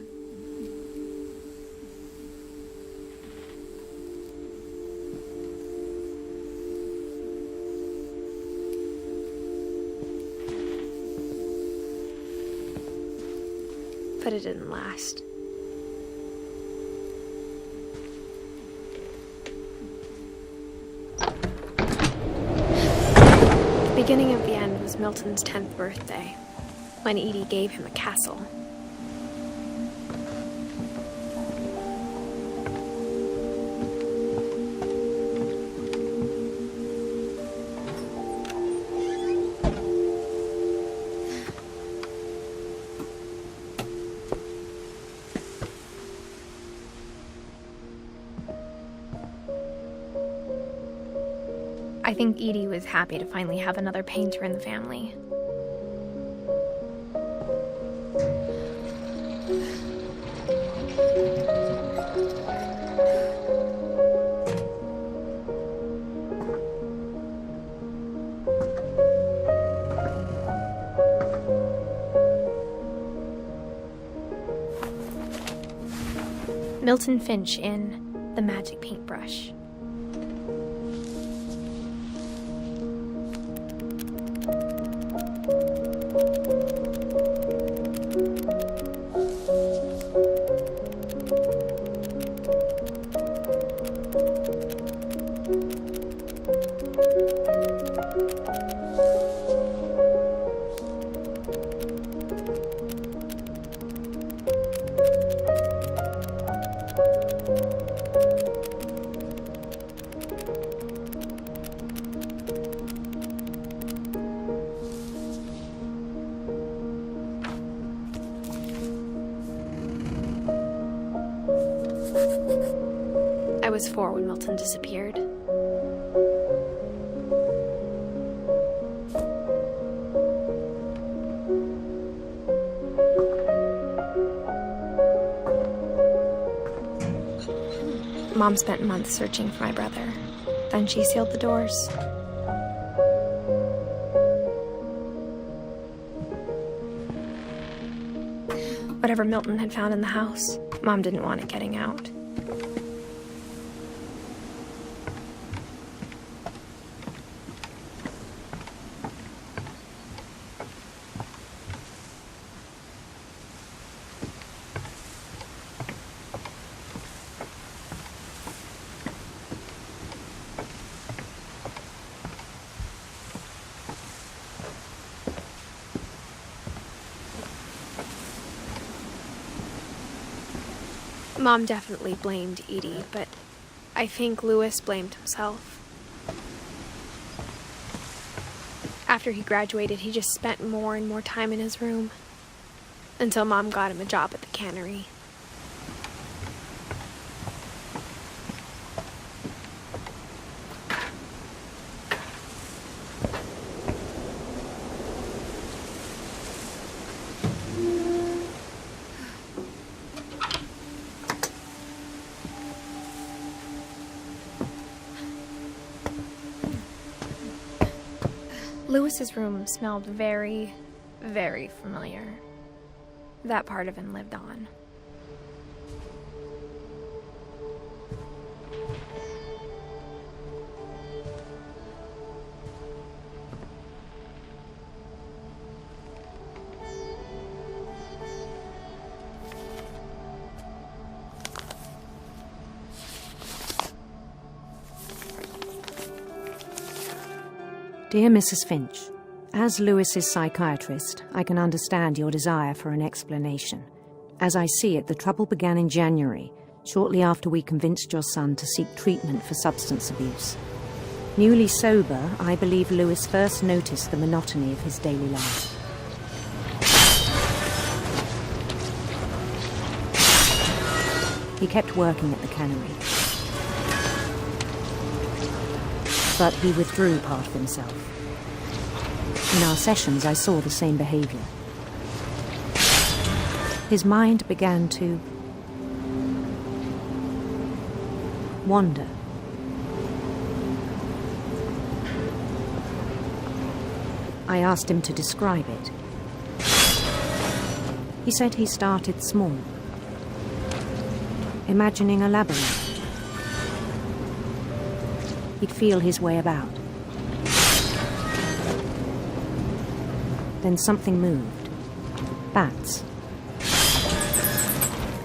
Speaker 1: But it didn't last. beginning of the end was Milton's 10th birthday, when Edie gave him a castle. I think Edie was happy to finally have another painter in the family. Milton Finch in The Magic Paintbrush. I was 4 when Milton disappeared. Mom spent months searching for my brother. Then she sealed the doors. Whatever Milton had found in the house, Mom didn't want it getting out. Mom definitely blamed Edie, but I think Louis blamed himself. After he graduated, he just spent more and more time in his room, until Mom got him a job at the cannery. Louis's room smelled very, very familiar. That part of him lived on.
Speaker 14: Dear Mrs. Finch, as Louis's psychiatrist, I can understand your desire for an explanation. As I see it, the trouble began in January, shortly after we convinced your son to seek treatment for substance abuse. Newly sober, I believe Louis first noticed the monotony of his daily life. He kept working at the cannery, but he withdrew part of himself. In our sessions, I saw the same behavior. His mind began to wander. I asked him to describe it. He said he started small, imagining a labyrinth. He'd feel his way about. Then something moved. Bats.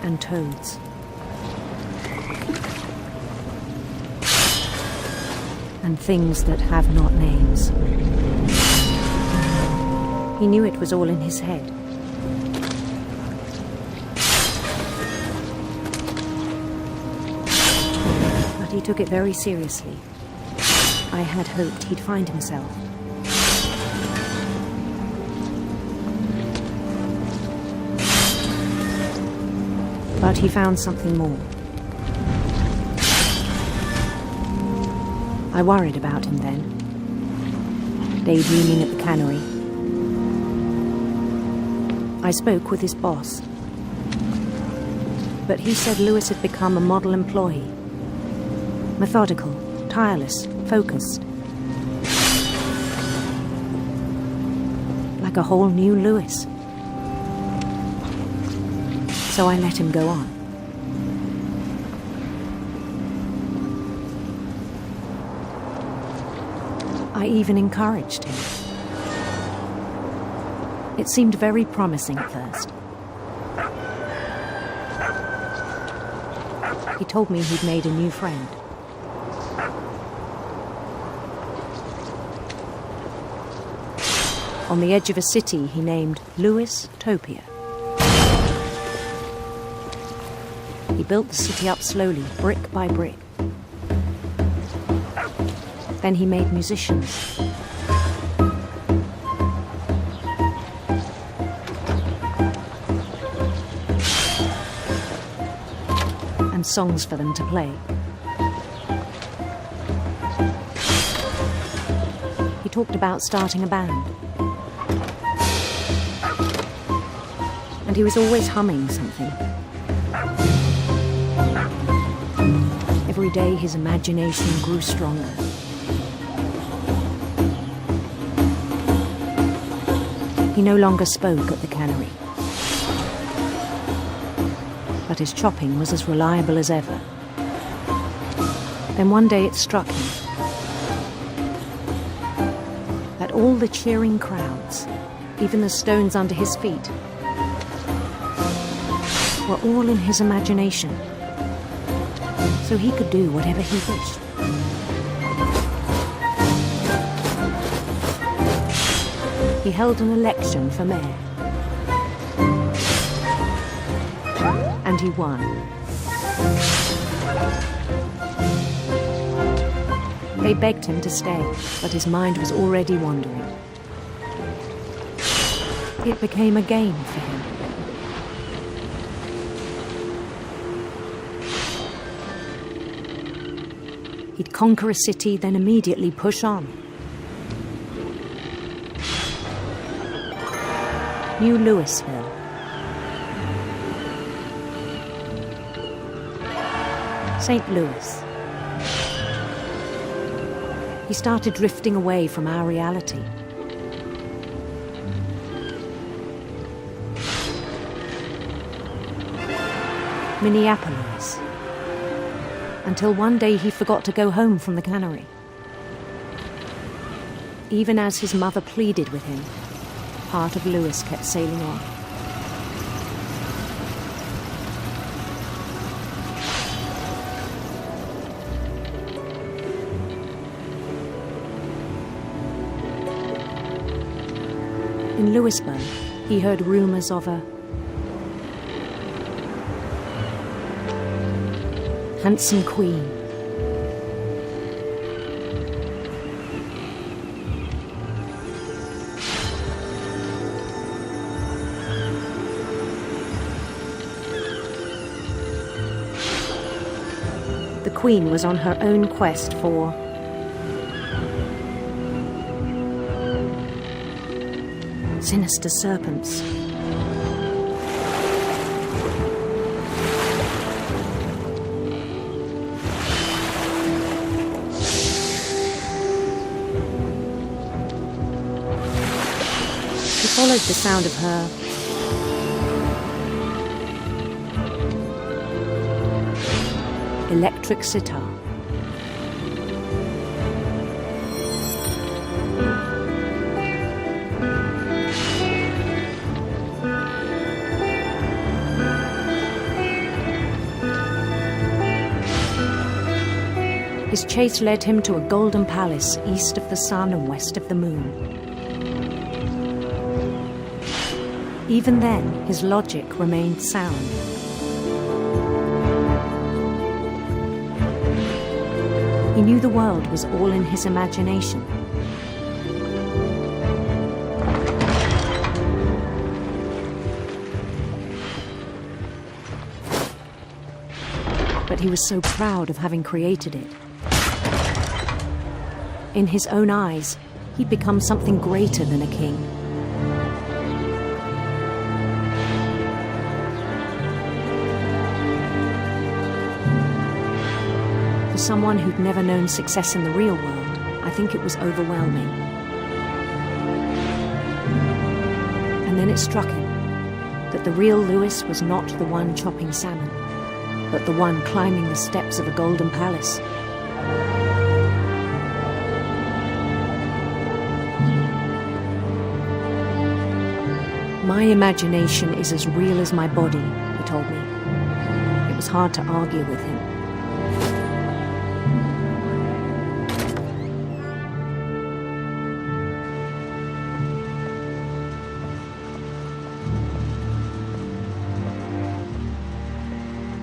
Speaker 14: And toads. and things that have not names. He knew it was all in his head. But he took it very seriously. I had hoped he'd find himself. But he found something more. I worried about him then, daydreaming at the cannery. I spoke with his boss, but he said Lewis had become a model employee. Methodical, tireless, focused. Like a whole new Lewis. So I let him go on. I even encouraged him. It seemed very promising at first. He told me he'd made a new friend. On the edge of a city he named Lewis Topia. He built the city up slowly, brick by brick. Then he made musicians. And songs for them to play. He talked about starting a band. And he was always humming something. Every day his imagination grew stronger. He no longer spoke at the cannery. But his chopping was as reliable as ever. Then one day it struck him that all the cheering crowds, even the stones under his feet, were all in his imagination, so he could do whatever he wished. He held an election for mayor. And he won. They begged him to stay, but his mind was already wandering. It became a game for him. He'd conquer a city, then immediately push on. New Louisville. St. Louis. He started drifting away from our reality. Minneapolis. Until one day he forgot to go home from the cannery. Even as his mother pleaded with him, part of Lewis kept sailing on. In Louisburg, he heard rumors of a handsome queen. The queen was on her own quest for sinister serpents. He followed the sound of her electric sitar. His chase led him to a golden palace east of the sun and west of the moon. Even then, his logic remained sound. He knew the world was all in his imagination. But he was so proud of having created it. In his own eyes, he'd become something greater than a king. For someone who'd never known success in the real world, I think it was overwhelming. And then it struck him that the real Lewis was not the one chopping salmon, but the one climbing the steps of a golden palace. My imagination is as real as my body, he told me. It was hard to argue with him.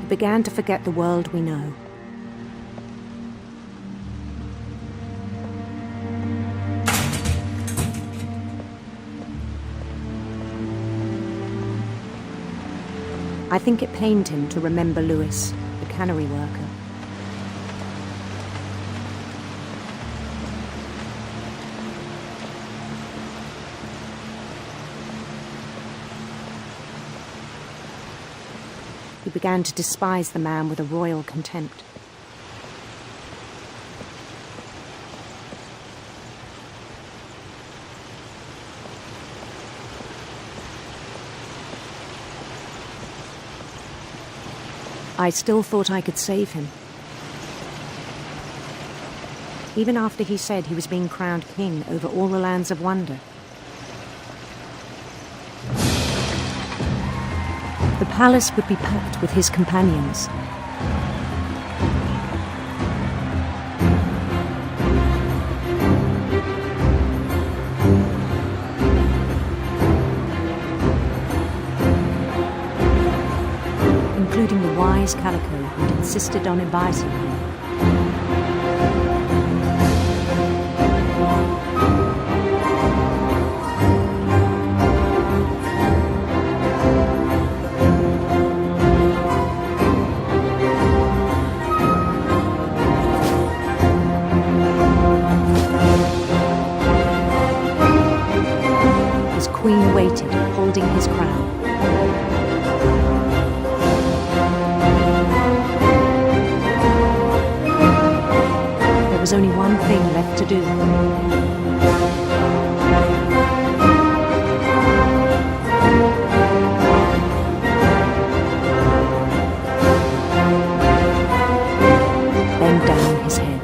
Speaker 14: He began to forget the world we know. I think it pained him to remember Lewis, the cannery worker. He began to despise the man with a royal contempt. I still thought I could save him. Even after he said he was being crowned king over all the lands of wonder. The palace would be packed with his companions. Including the wise Calico who'd insisted on advising him. His queen waited, holding his crown. There was only one thing left to do. Bend down his head.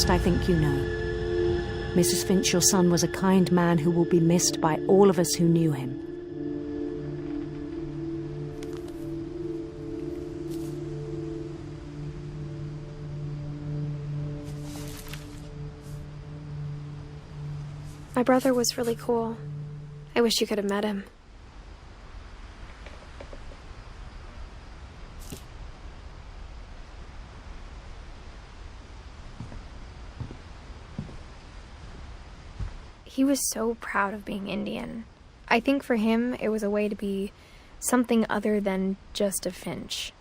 Speaker 14: I think you know. Mrs. Finch, your son was a kind man who will be missed by all of us who knew him.
Speaker 1: My brother was really cool. I wish you could have met him. He was so proud of being Indian. I think for him, it was a way to be something other than just a Finch.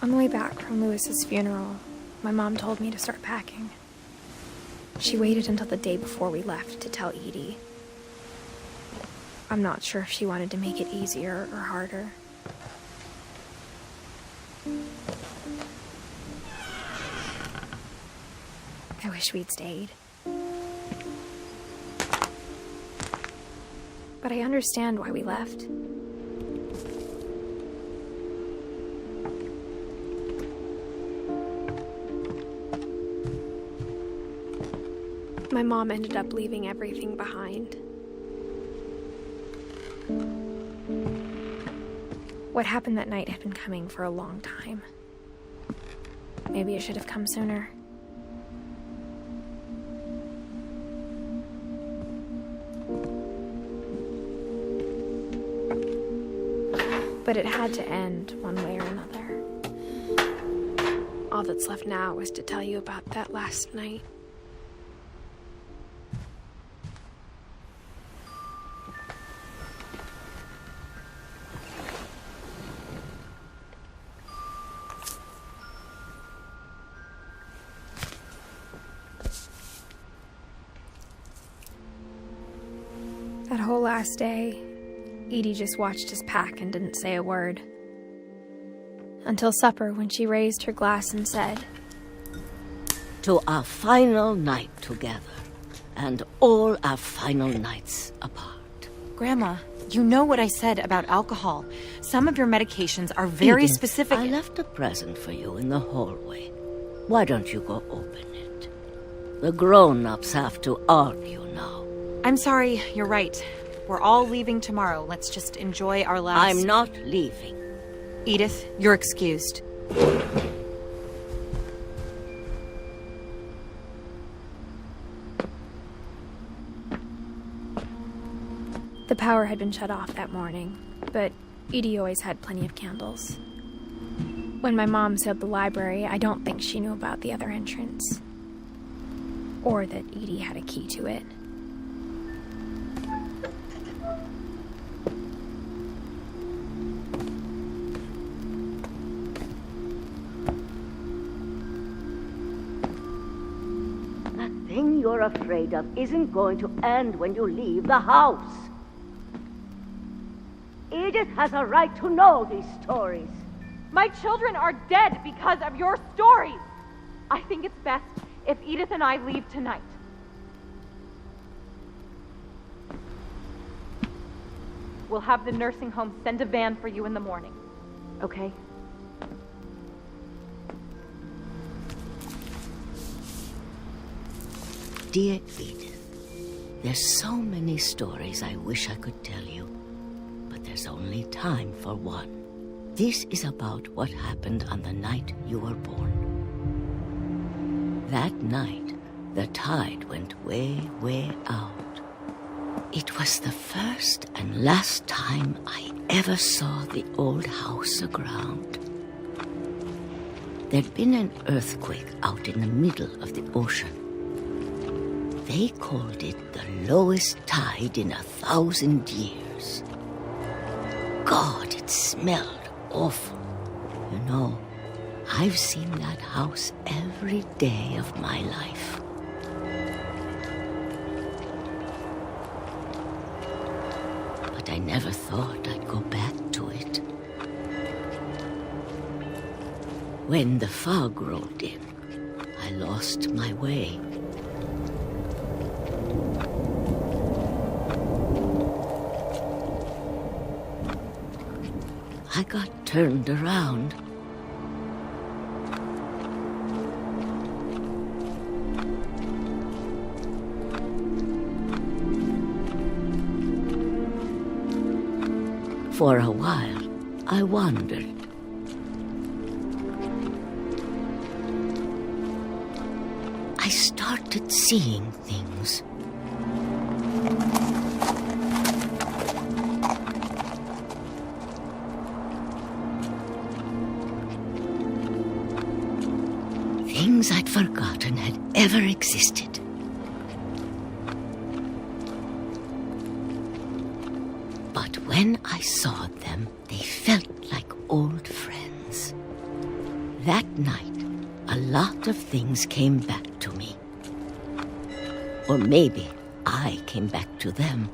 Speaker 1: On the way back from Lewis's funeral, my mom told me to start packing. She waited until the day before we left to tell Edie. I'm not sure if she wanted to make it easier or harder. I wish we'd stayed. but I understand why we left. My mom ended up leaving everything behind. What happened that night had been coming for a long time. Maybe it should have come sooner. But it had to end one way or another. All that's left now is to tell you about that last night. That whole last day, Edie just watched us pack and didn't say a word. Until supper, when she raised her glass and said,
Speaker 15: "To our final night together, and all our final nights apart."
Speaker 16: Grandma, you know what I said about alcohol. Some of your medications are very
Speaker 15: Edith,
Speaker 16: specific.
Speaker 15: I left a present for you in the hallway. Why don't you go open it? The grown-ups have to argue now.
Speaker 16: I'm sorry, you're right. We're all leaving tomorrow. Let's just enjoy our last...
Speaker 15: I'm not leaving.
Speaker 16: Edith, you're excused.
Speaker 1: The power had been shut off that morning, but Edie always had plenty of candles. When my mom sealed the library, I don't think she knew about the other entrance. Or that Edie had a key to it.
Speaker 15: That thing you're afraid of isn't going to end when you leave the house. Edith has a right to know these stories.
Speaker 17: My children are dead because of your stories. I think it's best if Edith and I leave tonight. We'll have the nursing home send a van for you in the morning, okay?
Speaker 15: Dear Edith, there's so many stories I wish I could tell you, but there's only time for one. This is about what happened on the night you were born. That night, the tide went way, way out. It was the first and last time I ever saw the old house aground. There'd been an earthquake out in the middle of the ocean. They called it the lowest tide in 1,000 years. God, it smelled awful. You know, I've seen that house every day of my life. But I never thought I'd go back to it. When the fog rolled in, I lost my way. I got turned around. For a while, I wandered. I started seeing things. Things I'd forgotten had ever existed. But when I saw them, they felt like old friends. That night, a lot of things came back to me. Or maybe I came back to them.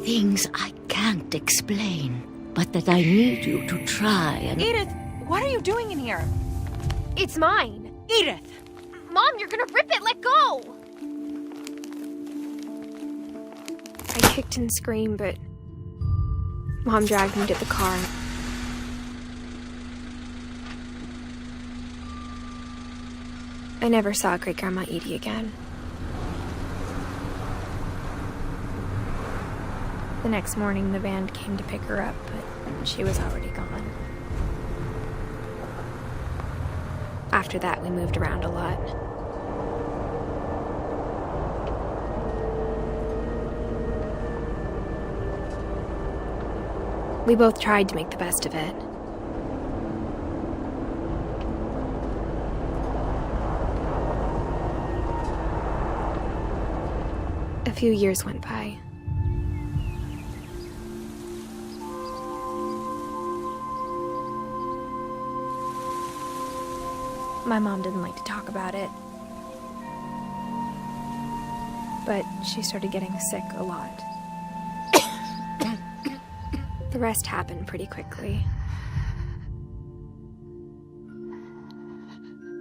Speaker 15: Things I can't explain, but that I need you to try and...
Speaker 16: Edith, What are you doing in here?
Speaker 1: It's mine.
Speaker 16: Edith!
Speaker 1: Mom, you're gonna rip it! Let go! I kicked and screamed, but Mom dragged me to the car. I never saw Great-Grandma Edie again. The next morning, the band came to pick her up, but she was already gone. After that, we moved around a lot. We both tried to make the best of it. A few years went by. My mom didn't like to talk about it, but she started getting sick a lot. The rest happened pretty quickly.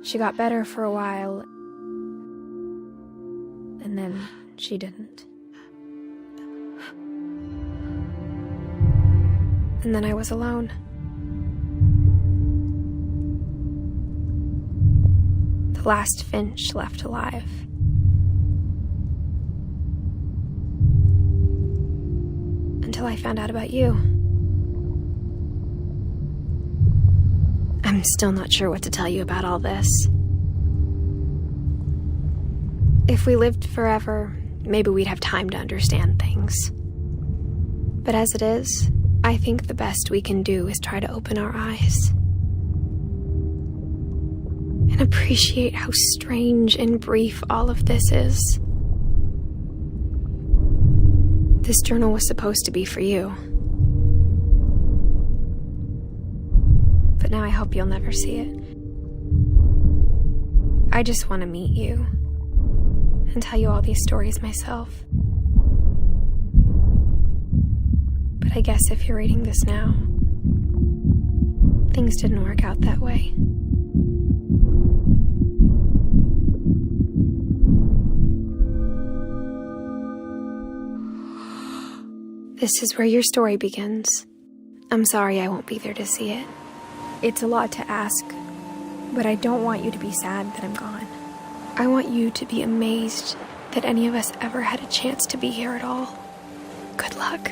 Speaker 1: She got better for a while, and then she didn't. And then I was alone. The last Finch left alive. Until I found out about you. I'm still not sure what to tell you about all this. If we lived forever, maybe we'd have time to understand things. But as it is, I think the best we can do is try to open our eyes. And appreciate how strange and brief all of this is. This journal was supposed to be for you. But now I hope you'll never see it. I just want to meet you and tell you all these stories myself. But I guess if you're reading this now, things didn't work out that way. This is where your story begins. I'm sorry I won't be there to see it. It's a lot to ask, but I don't want you to be sad that I'm gone. I want you to be amazed that any of us ever had a chance to be here at all. Good luck.